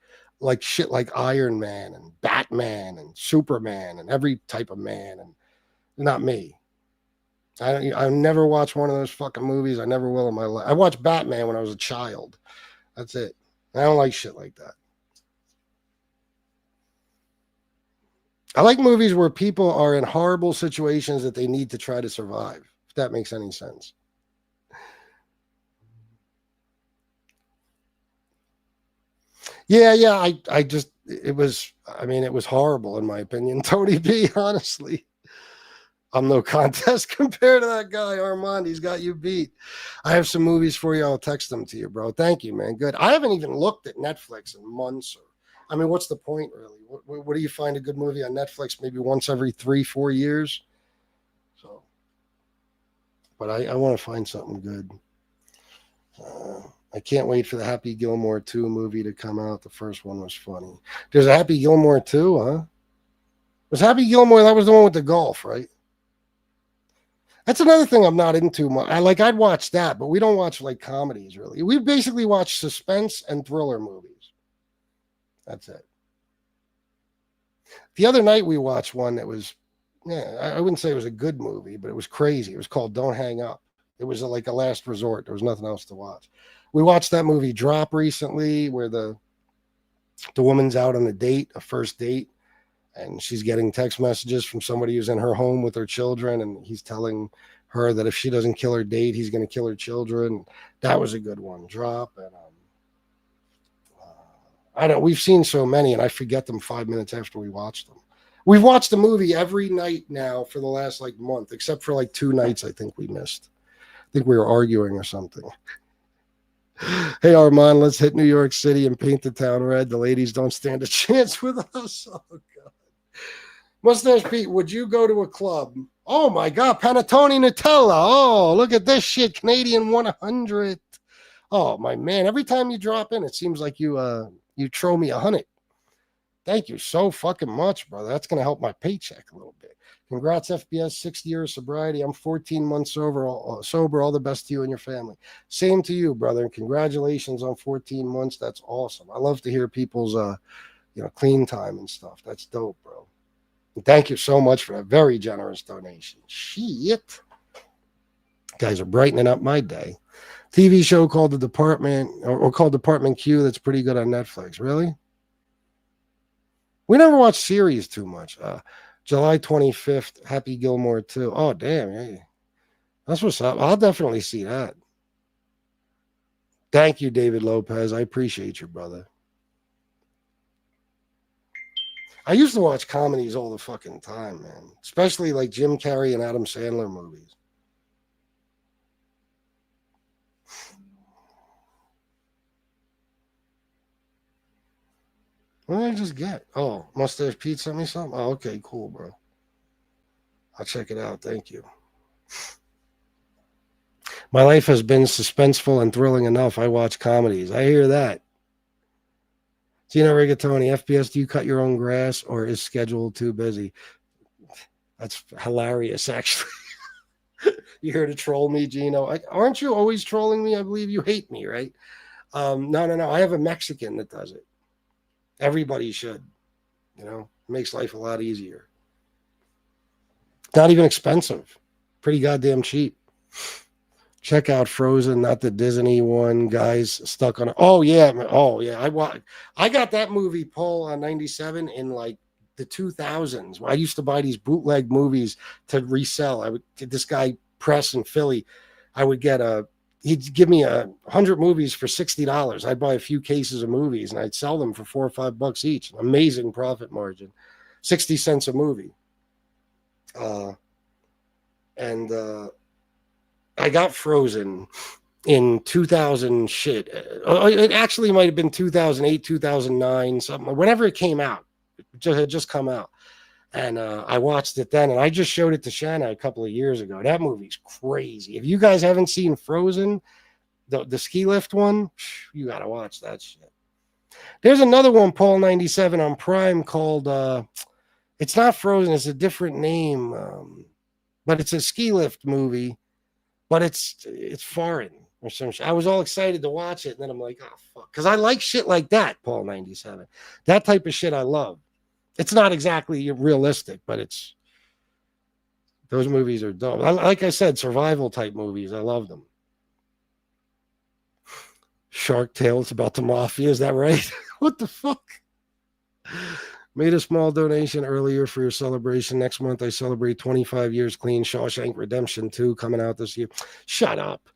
shit like Iron Man and Batman and Superman and every type of man, and not me. I never watched one of those fucking movies. I never will in my life. I watched Batman when I was a child. That's it. I don't like shit like that. I like movies where people are in horrible situations that they need to try to survive, if that makes any sense. Yeah. It was horrible in my opinion. Tony B, honestly. I'm no contest compared to that guy, Armand. He's got you beat. I have some movies for you. I'll text them to you, bro. Thank you, man. Good. I haven't even looked at Netflix in months. What's the point, really? What do you find a good movie on Netflix? Maybe once every 3-4 years? So, but I want to find something good. I can't wait for the Happy Gilmore 2 movie to come out. The first one was funny. There's a Happy Gilmore 2, huh? Was Happy Gilmore, that was the one with the golf, right? That's another thing I'm not into. I'd watch that, but we don't watch like comedies, really. We basically watch suspense and thriller movies. That's it. The other night we watched one that was, I wouldn't say it was a good movie, but it was crazy. It was called Don't Hang Up. It was like a last resort. There was nothing else to watch. We watched that movie Drop recently, where the woman's out on a first date, and she's getting text messages from somebody who's in her home with her children, and he's telling her that if she doesn't kill her date, he's going to kill her children. That was a good one, Drop. And we've seen so many, and I forget them 5 minutes after we watched them. We've watched the movie every night now for the last month, except for 2 nights I think we missed. I think we were arguing or something. Hey, Armand, let's hit New York City and paint the town red. The ladies don't stand a chance with us. Oh, God. Mustache Pete, would you go to a club? Oh, my God. Panettone Nutella. Oh, look at this shit. Canadian 100. Oh, my man. Every time you drop in, it seems like you throw me 100. Thank you so fucking much, brother. That's going to help my paycheck a little bit. Congrats, FBS, 60 years sobriety. I'm 14 months sober. All the best to you and your family. Same to you, brother. And congratulations on 14 months. That's awesome. I love to hear people's, clean time and stuff. That's dope, bro. And thank you so much for that very generous donation. Shit. Guys are brightening up my day. TV show called The Department, or called Department Q. That's pretty good on Netflix. Really? We never watch series too much. July 25th, Happy Gilmore 2. Oh, damn. Hey, that's what's up. I'll definitely see that. Thank you, David Lopez. I appreciate you, brother. I used to watch comedies all the fucking time, man. Especially like Jim Carrey and Adam Sandler movies. What did I just get? Oh, Mustache Pete sent me something? Oh, okay, cool, bro. I'll check it out. Thank you. My life has been suspenseful and thrilling enough. I watch comedies. I hear that. Gino Rigatoni, FPS, do you cut your own grass or is schedule too busy? That's hilarious, actually. You here to troll me, Gino? Aren't you always trolling me? I believe you hate me, right? No. I have a Mexican that does it. Everybody should. You know, it makes life a lot easier. Not even expensive. Pretty goddamn cheap. Check out Frozen, not the Disney one, guys. Stuck on it. Oh yeah. I got that movie, Paul, on 97 in like the 2000s. I used to buy these bootleg movies to resell. This guy Press in Philly. I would get he'd give me 100 movies for $60. I'd buy a few cases of movies and I'd sell them for $4 or $5 each. Amazing profit margin. 60 cents a movie. I got Frozen in 2000 shit. It actually might have been 2008, 2009, something. Whenever it came out, it had just come out. And I watched it then, and I just showed it to Shanna a couple of years ago. That movie's crazy. If you guys haven't seen Frozen, the ski lift one, you got to watch that shit. There's another one, Paul 97 on Prime called, it's not Frozen, it's a different name, but it's a ski lift movie. But it's foreign or some shit. I was all excited to watch it, and then I'm like, oh fuck, because I like shit like that, Paul 97. That type of shit I love. It's not exactly realistic, but those movies are dope. Like I said, survival type movies. I love them. Shark Tale. It's about the mafia. Is that right? What the fuck? Made a small donation earlier for your celebration. Next month, I celebrate 25 years clean. Shawshank Redemption 2 coming out this year. Shut up.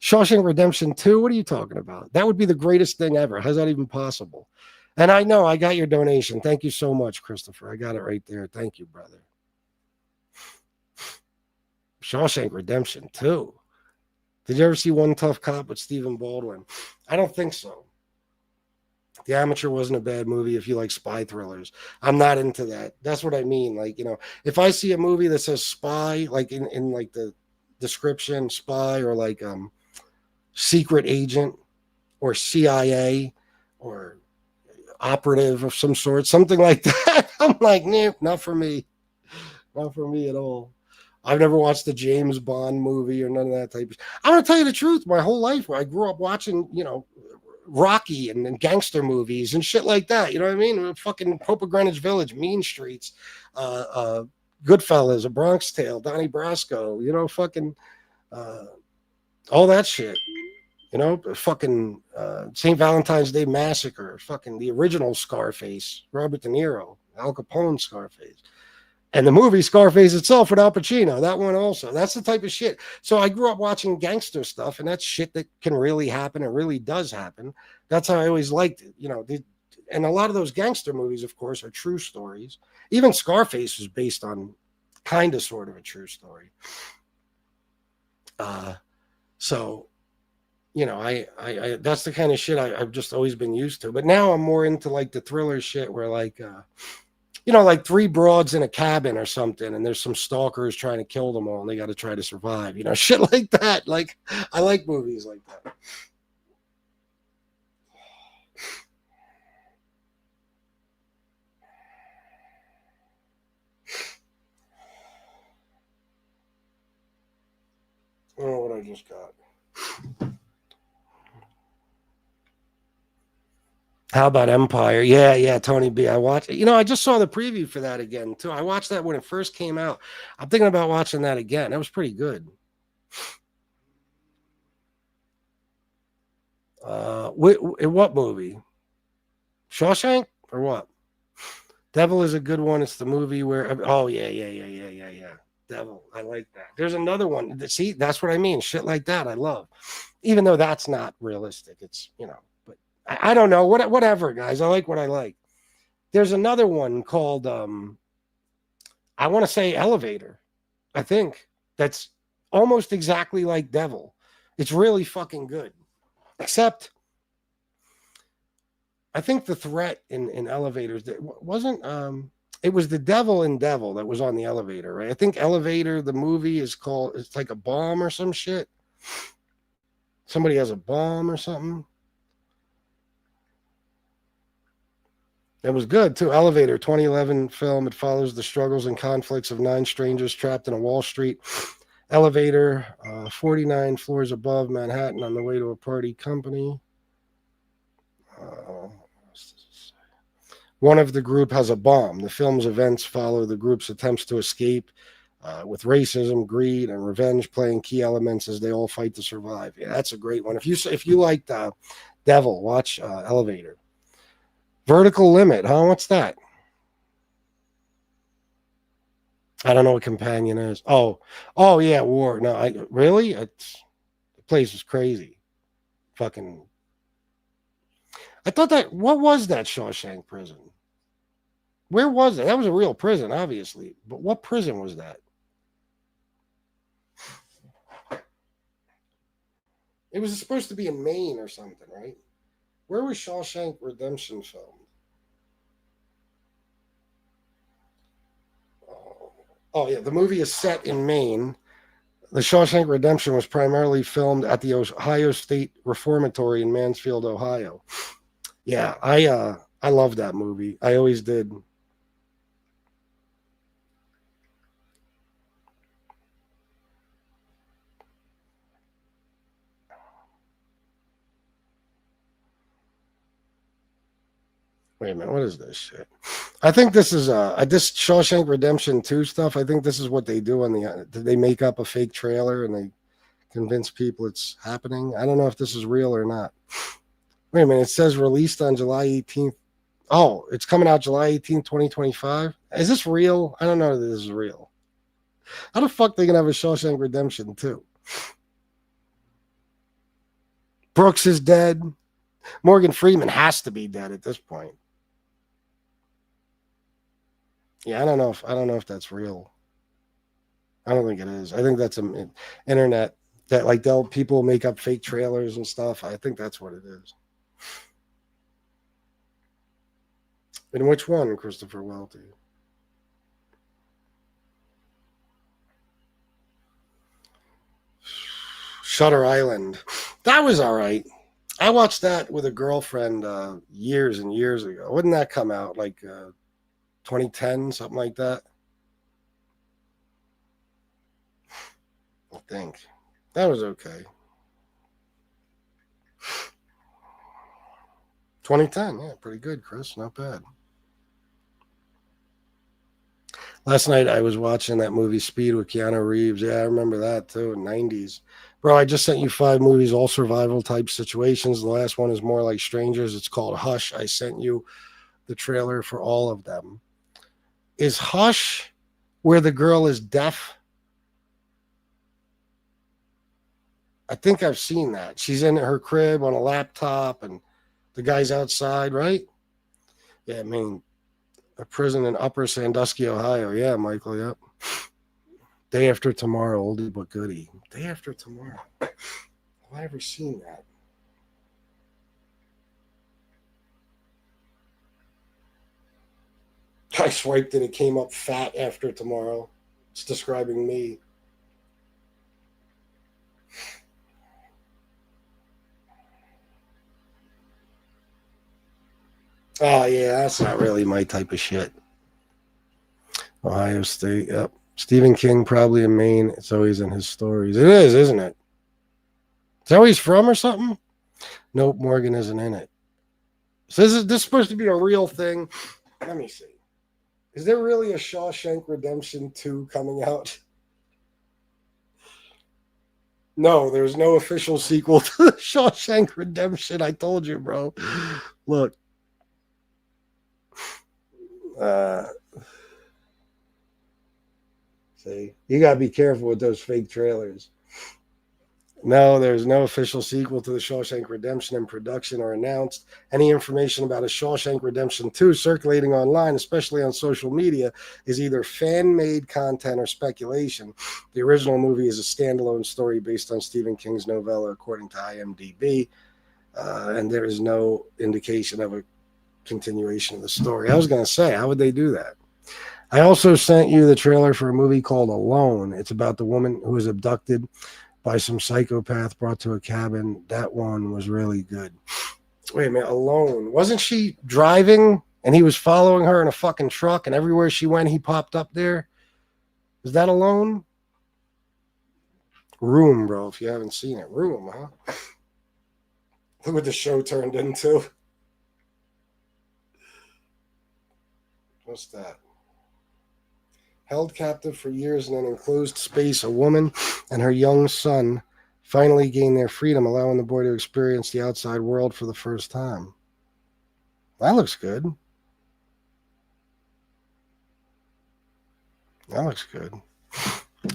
Shawshank Redemption 2? What are you talking about? That would be the greatest thing ever. How's that even possible? And I know I got your donation. Thank you so much, Christopher. I got it right there. Thank you, brother. Shawshank Redemption 2. Did you ever see One Tough Cop with Stephen Baldwin? I don't think so. The Amateur wasn't a bad movie if you like spy thrillers. I'm not into that. That's what I mean. Like, you know, if I see a movie that says spy, like in like the description, spy or like secret agent or CIA or operative of some sort, something like that, I'm like, nah, not for me. Not for me at all. I've never watched a James Bond movie or none of that type of. I'm going to tell you the truth. My whole life, I grew up watching, you know, Rocky and gangster movies and shit like that. You know what I mean? Fucking Hope of Greenwich Village, Mean Streets, Goodfellas, A Bronx Tale, Donnie Brasco, you know, fucking all that shit. You know, fucking St. Valentine's Day Massacre, fucking the original Scarface, Robert De Niro, Al Capone Scarface. And the movie Scarface itself with Al Pacino, that one also. That's the type of shit. So I grew up watching gangster stuff, and that's shit that can really happen and really does happen. That's how I always liked it. You know, and a lot of those gangster movies, of course, are true stories. Even Scarface was based on kind of sort of a true story. So, you know, I that's the kind of shit I've just always been used to. But now I'm more into like the thriller shit where like, you know, like three broads in a cabin or something, and there's some stalkers trying to kill them all, and they got to try to survive. You know, shit like that. Like, I like movies like that. Oh, what I just got. How about Empire? Yeah, Tony B. I watched. You know, I just saw the preview for that again too. I watched that when it first came out. I'm thinking about watching that again. That was pretty good. What movie? Shawshank or what? Devil is a good one. It's the movie where, oh, yeah. Devil. I like that. There's another one. See, that's what I mean. Shit like that I love. Even though that's not realistic. It's, but I don't know. Whatever, guys. I like what I like. There's another one called, I want to say Elevator. I think that's almost exactly like Devil. It's really fucking good. Except, I think the threat in Elevators wasn't, it was the devil in Devil that was on the elevator, right? I think Elevator, the movie, is called, it's like a bomb or some shit. Somebody has a bomb or something. It was good, too. Elevator, 2011 film. It follows the struggles and conflicts of 9 strangers trapped in a Wall Street elevator, 49 floors above Manhattan on the way to a party company. One of the group has a bomb. The film's events follow the group's attempts to escape, with racism, greed, and revenge playing key elements as they all fight to survive. Yeah, that's a great one. If you liked Devil, watch Elevator. Vertical Limit, huh? What's that? I don't know what Companion is. Oh yeah, War. No, really? The place was crazy. Fucking. I thought what was that Shawshank prison? Where was it? That was a real prison, obviously. But what prison was that? It was supposed to be in Maine or something, right? Where was Shawshank Redemption filmed? Oh, yeah. The movie is set in Maine. The Shawshank Redemption was primarily filmed at the Ohio State Reformatory in Mansfield, Ohio. Yeah, I love that movie. I always did. Wait a minute, what is this shit? I think this is this Shawshank Redemption 2 stuff. I think this is what they do on they make up a fake trailer and they convince people it's happening. I don't know if this is real or not. Wait a minute, it says released on July 18th. Oh, it's coming out July 18th, 2025. Is this real? I don't know if this is real. How the fuck they gonna have a Shawshank Redemption 2? Brooks is dead. Morgan Freeman has to be dead at this point. Yeah, I don't know if that's real. I don't think it is. I think that's an internet that like people make up fake trailers and stuff. I think that's what it is. And which one, Christopher Welty? Shutter Island. That was all right. I watched that with a girlfriend years and years ago. Wouldn't that come out like 2010, something like that? I think. That was okay. 2010, yeah, pretty good, Chris. Not bad. Last night I was watching that movie Speed with Keanu Reeves. Yeah, I remember that too, 90s. Bro, I just sent you 5 movies, all survival type situations. The last one is more like strangers. It's called Hush. I sent you the trailer for all of them. Is Hush where the girl is deaf? I think I've seen that. She's in her crib on a laptop and the guy's outside, right? Yeah, I mean, a prison in Upper Sandusky, Ohio. Yeah, Michael, yep. Day After Tomorrow, oldie but goodie. Day After Tomorrow. Have I ever seen that? I swiped it. It came up Fat After Tomorrow. It's describing me. Oh, yeah, that's not really my type of shit. Ohio State, yep. Stephen King, probably in Maine. It's always in his stories. It is, isn't it? Is that where he's from or something? Nope, Morgan isn't in it. So this is supposed to be a real thing. Let me see. Is there really a Shawshank Redemption 2 coming out? No, there's no official sequel to Shawshank Redemption. I told you, bro. Look. See, you gotta be careful with those fake trailers. No, there's no official sequel to The Shawshank Redemption in production or announced. Any information about a Shawshank Redemption 2 circulating online, especially on social media, is either fan-made content or speculation. The original movie is a standalone story based on Stephen King's novella, according to IMDb, and there is no indication of a continuation of the story. I was going to say, how would they do that? I also sent you the trailer for a movie called Alone. It's about the woman who was abducted by some psychopath, brought to a cabin. That one was really good. Wait a minute, Alone. Wasn't she driving and he was following her in a fucking truck and everywhere she went, he popped up there? Is that Alone? Room, bro, if you haven't seen it. Room, huh? Look what the show turned into. What's that? Held captive for years in an enclosed space, a woman and her young son finally gain their freedom, allowing the boy to experience the outside world for the first time. That looks good. That looks good.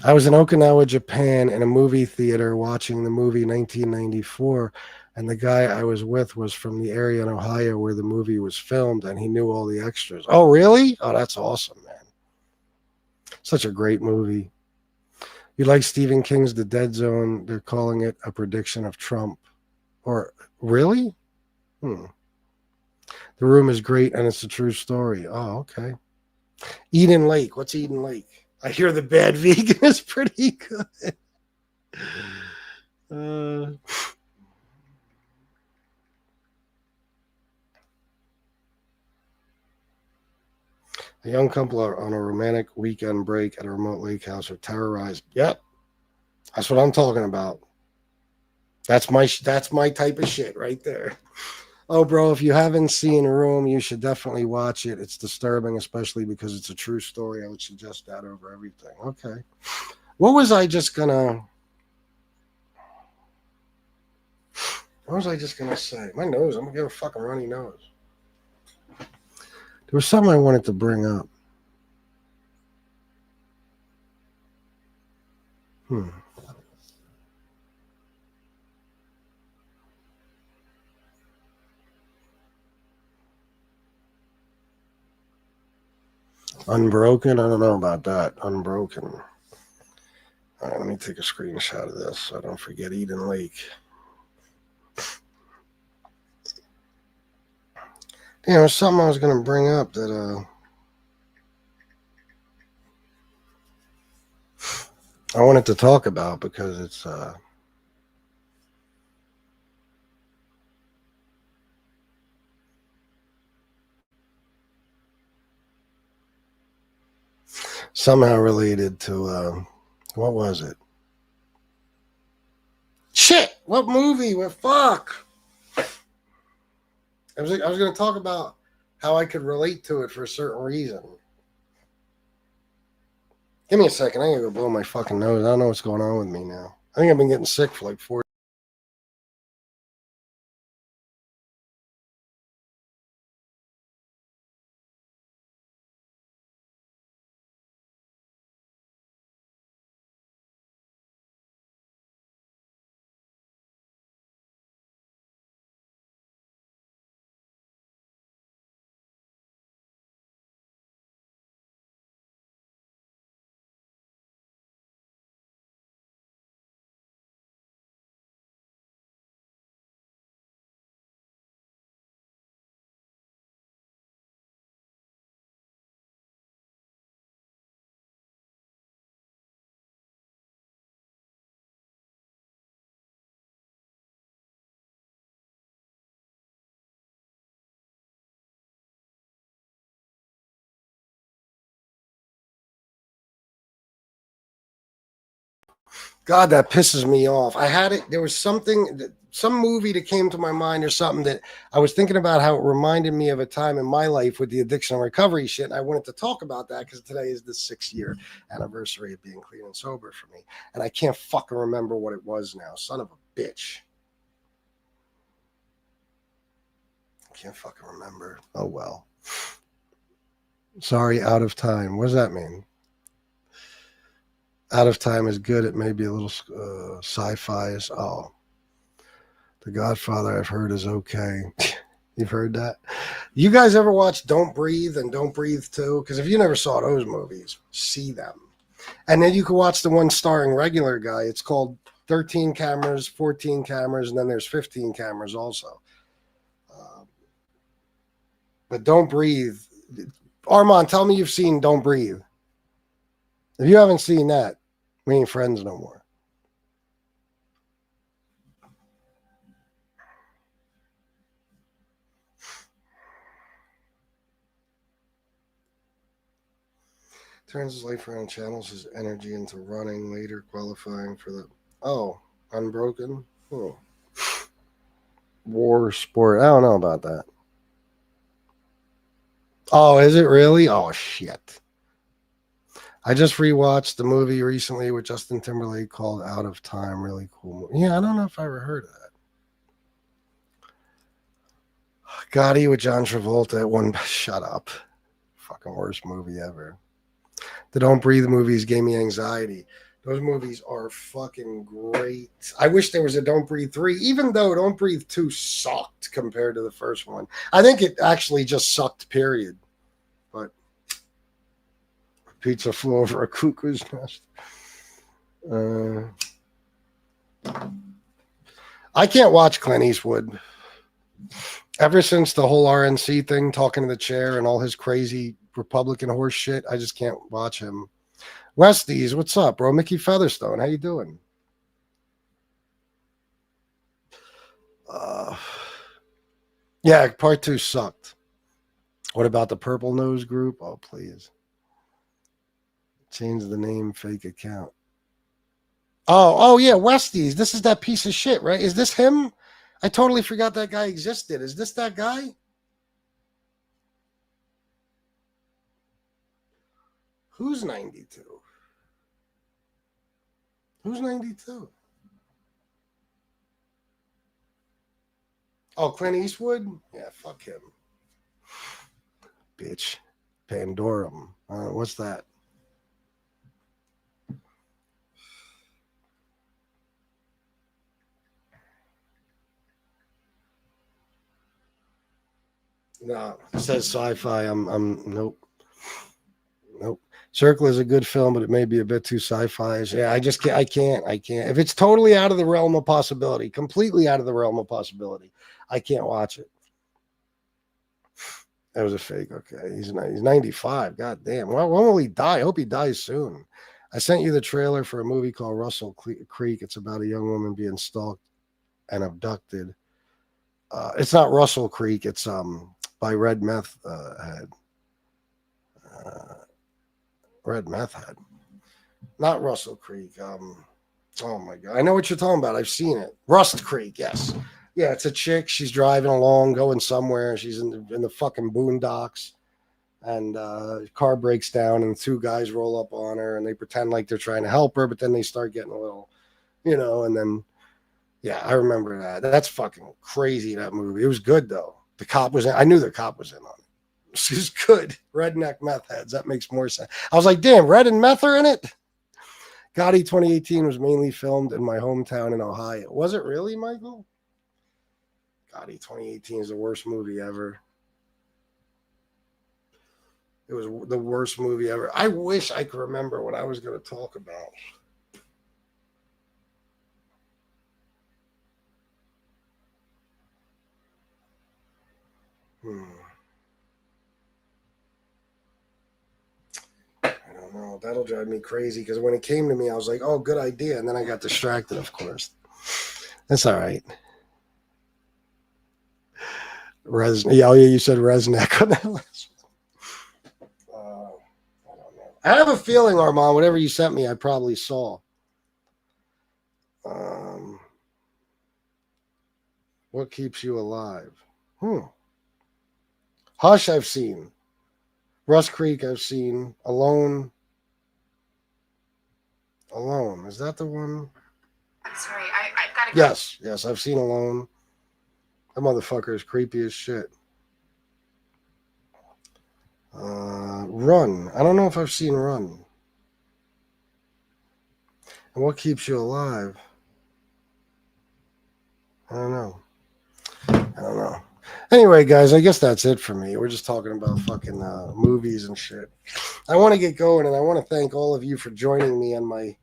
I was in Okinawa, Japan, in a movie theater watching the movie 1994, and the guy I was with was from the area in Ohio where the movie was filmed, and he knew all the extras. Oh, really? Oh, that's awesome, man. Such a great movie. You like Stephen King's The Dead Zone? They're calling it a prediction of Trump. Or, really? The Room is great, and it's a true story. Oh, okay. Eden Lake. What's Eden Lake? I hear The Bad Vegan is pretty good. A young couple are on a romantic weekend break at a remote lake house are terrorized. Yep. That's what I'm talking about. That's my type of shit right there. Oh, bro, if you haven't seen Room, you should definitely watch it. It's disturbing, especially because it's a true story. I would suggest that over everything. Okay. What was I just gonna say? My nose, I'm gonna get a fucking runny nose. There was something I wanted to bring up. Unbroken? I don't know about that. Unbroken. All right, let me take a screenshot of this so I don't forget Eden Lake. Damn, there's something I was going to bring up that I wanted to talk about because it's somehow related to what was it? Shit! What movie? What fuck? I was going to talk about how I could relate to it for a certain reason. Give me a second. I gotta go blow my fucking nose. I don't know what's going on with me now. I think I've been getting sick for like 4 God, that pisses me off. I had it. There was some movie that came to my mind or something that I was thinking about how it reminded me of a time in my life with the addiction and recovery shit. And I wanted to talk about that because today is the 6-year anniversary of being clean and sober for me. And I can't fucking remember what it was now. Son of a bitch. I can't fucking remember. Oh, well. Sorry, out of time. What does that mean? Out of time is good. It may be a little sci-fi. Oh, The Godfather I've heard is okay. You've heard that? You guys ever watch Don't Breathe and Don't Breathe 2? Because if you never saw those movies, see them. And then you can watch the one starring regular guy. It's called 13 cameras, 14 cameras, and then there's 15 cameras also. But Don't Breathe. Armand, tell me you've seen Don't Breathe. If you haven't seen that, we ain't friends no more. Turns his life around, channels his energy into running, later qualifying for the Unbroken. War sport. I don't know about that. Oh, is it really? Oh shit. I just rewatched the movie recently with Justin Timberlake called Out of Time. Really cool movie. Yeah, I don't know if I ever heard of that. Gotti with John Travolta. One. Shut up. Fucking worst movie ever. The Don't Breathe movies gave me anxiety. Those movies are fucking great. I wish there was a Don't Breathe 3, even though Don't Breathe 2 sucked compared to the first one. I think it actually just sucked, period. But pizza flew over a cuckoo's nest. I can't watch Clint Eastwood. Ever since the whole RNC thing, talking to the chair and all his crazy Republican horse shit, I just can't watch him. Westies, what's up, bro? Mickey Featherstone, how you doing? Yeah, part 2 sucked. What about the Purple Nose Group? Oh, please. Change the name, fake account. Oh, yeah, Westies. This is that piece of shit, right? Is this him? I totally forgot that guy existed. Is this that guy? Who's 92? Who's 92? Oh, Clint Eastwood? Yeah, fuck him. Bitch. Pandorum. What's that? No, it says sci-fi. I'm nope. Circle is a good film, but it may be a bit too sci-fi. Yeah, I just can't. I can't. If it's totally out of the realm of possibility, completely out of the realm of possibility, I can't watch it. That was a fake. Okay, he's 95. God damn. When will he die? I hope he dies soon. I sent you the trailer for a movie called Russell Creek. It's about a young woman being stalked and abducted. It's not Russell Creek. It's by Red Meth Head. Red Meth Head. Not Russell Creek. Oh my god, I know what you're talking about. I've seen it. Rust Creek. Yes. Yeah, it's a chick. She's driving along, going somewhere. She's in the fucking boondocks, and car breaks down, and 2 guys roll up on her, and they pretend like they're trying to help her, but then they start getting a little, and then, yeah, I remember that. That's fucking crazy, that movie. It was good, though. The cop was in. I knew the cop was in on it. She was good. Redneck meth heads. That makes more sense. I was like, damn, Red and Meth are in it? Gotti 2018 was mainly filmed in my hometown in Ohio. Was it really, Michael? Gotti 2018 is the worst movie ever. It was the worst movie ever. I wish I could remember what I was going to talk about. I don't know. That'll drive me crazy because when it came to me, I was like, oh, good idea. And then I got distracted, of course. That's all right. Yeah, you said Resnick on that list. I don't know. I have a feeling, Armand, whatever you sent me, I probably saw. What keeps you alive? Hush, I've seen. Rust Creek, I've seen. Alone. Is that the one? I'm sorry, I've got to go. Yes, I've seen Alone. That motherfucker is creepy as shit. Run. I don't know if I've seen Run. And what keeps you alive? I don't know. Anyway, guys, I guess that's it for me. We're just talking about fucking movies and shit. I want to get going, and I want to thank all of you for joining me on my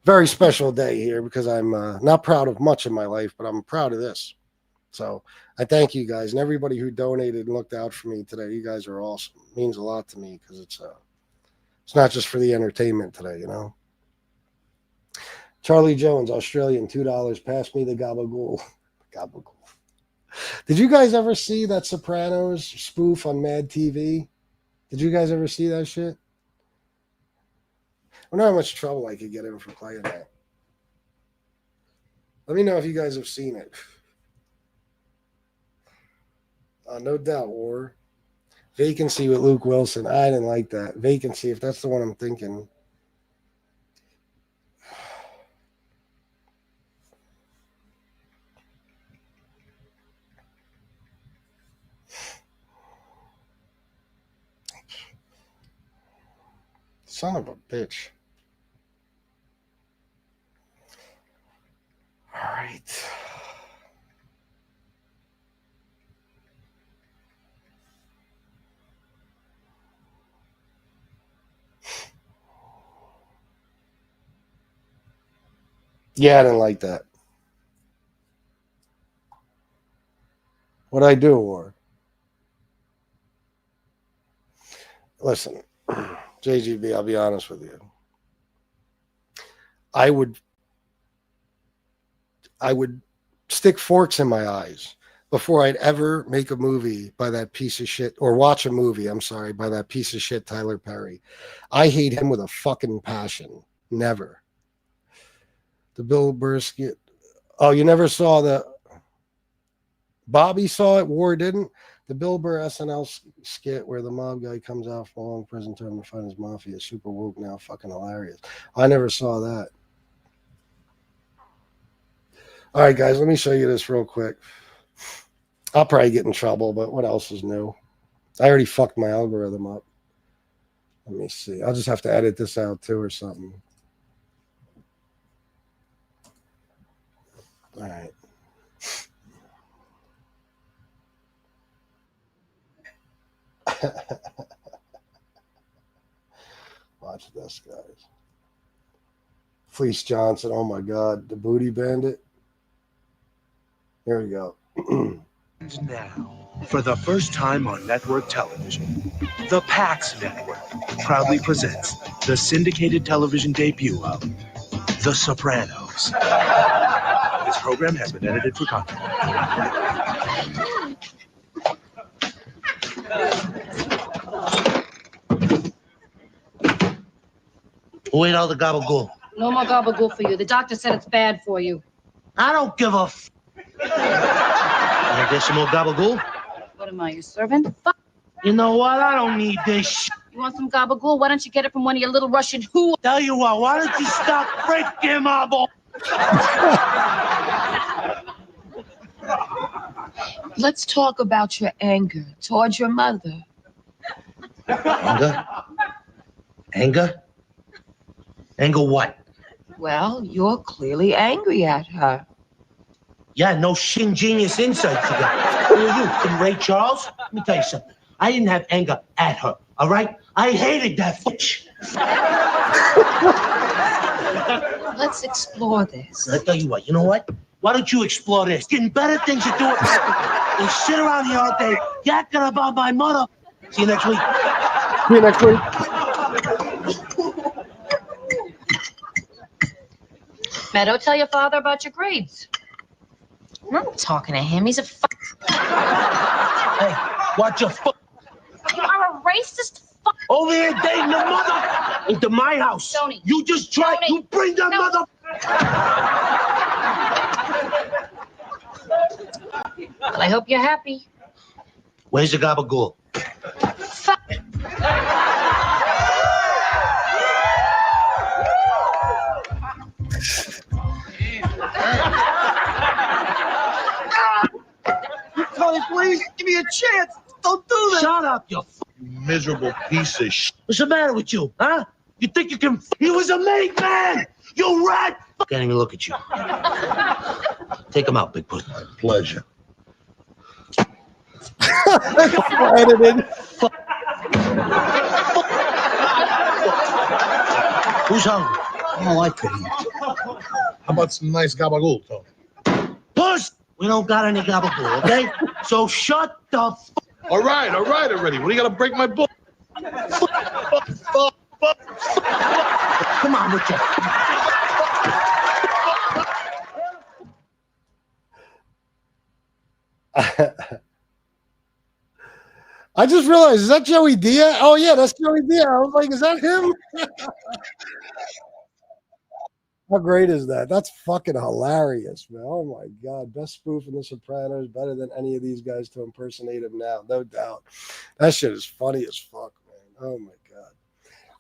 very special day here, because I'm not proud of much in my life, but I'm proud of this. So I thank you guys, and everybody who donated and looked out for me today. You guys are awesome. It means a lot to me, because it's not just for the entertainment today, you know. Charlie Jones, Australian, $2. Pass me the gabagool. Gabagool. Did you guys ever see that Sopranos spoof on Mad TV? Did you guys ever see that shit? I wonder how much trouble I could get in for playing that. Let me know if you guys have seen it. No Doubt War. Vacancy with Luke Wilson. I didn't like that. Vacancy, if that's the one I'm thinking. Son of a bitch. All right. Yeah, I didn't like that. What'd I do, or? Listen, JGB, I'll be honest with you. I would stick forks in my eyes before I'd ever make a movie by that piece of shit, or watch a movie, I'm sorry, by that piece of shit Tyler Perry. I hate him with a fucking passion. Never. The Bill Burr skit. Oh, you never saw the... Bobby saw it, War didn't? The Bill Burr SNL skit where the mob guy comes out from a long prison term to fight his mafia. Super woke now, fucking hilarious. I never saw that. All right, guys, let me show you this real quick. I'll probably get in trouble, but what else is new? I already fucked my algorithm up. Let me see. I'll just have to edit this out too or something. All right. Watch this, guys. Fleece Johnson. Oh my God, the Booty Bandit. Here we go. Now, for the first time on network television, the PAX Network proudly presents the syndicated television debut of The Sopranos. This program has been edited for content. Who ate all the gabagool? No more gabagool for you. The doctor said it's bad for you. I don't give a f. Wanna get some more gabagool? What am I, your servant? Fuck. You know what? I don't need this sh. You want some gabagool? Why don't you get it from one of your little Russian who? Tell you what, why don't you stop breaking my ball? Let's talk about your anger towards your mother. Anger? Anger? Anger what? Well, you're clearly angry at her. Yeah, no shin genius insights you got. Who are you, from Ray Charles? Let me tell you something. I didn't have anger at her, all right? I hated that bitch. Let's explore this. I tell you what, you know what? Why don't you explore this? Getting better things to do with than sit around here all day yakking about my mother. See you next week. See you next week. Meadow, tell your father about your grades. I'm not talking to him. He's a Hey, watch your foot. You are a racist fuck. Over here dating the mother into my house. Tony. You just tried Tony. to bring the No. mother. Well, I hope you're happy. Where's the gabagool? Fuck. Tony, please give me a chance. Don't do that. Shut up, you You miserable piece of shit. What's the matter with you, huh? You think you can? He was a made man. You rat. Can't even look at you. Take him out, big pussy. My pleasure. Edited. Who's hungry? Oh, I could eat. How about some nice gabagool, Tony? Puss. We don't got any gabagool, okay? So shut the. All right already. What do you got to break my book? Come on, Richard. I just realized, is that Joey Diaz? Oh, yeah, that's Joey Diaz. I was like, is that him? How great is that? That's fucking hilarious, man. Oh, my God. Best spoof in The Sopranos. Better than any of these guys to impersonate him now. No doubt. That shit is funny as fuck, man. Oh, my God.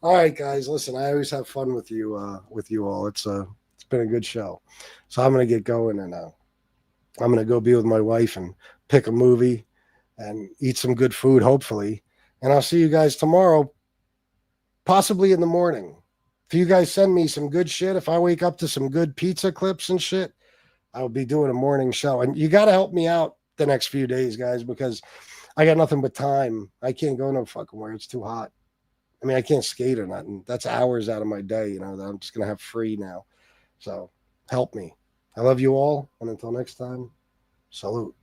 All right, guys. Listen, I always have fun with you all. It's been a good show. So I'm going to get going, and I'm going to go be with my wife and pick a movie and eat some good food, hopefully. And I'll see you guys tomorrow, possibly in the morning. If you guys send me some good shit, if I wake up to some good pizza clips and shit, I'll be doing a morning show. And you got to help me out the next few days, guys, because I got nothing but time. I can't go no fucking where. It's too hot. I mean, I can't skate or nothing. That's hours out of my day, that I'm just going to have free now. So help me. I love you all. And until next time, salute.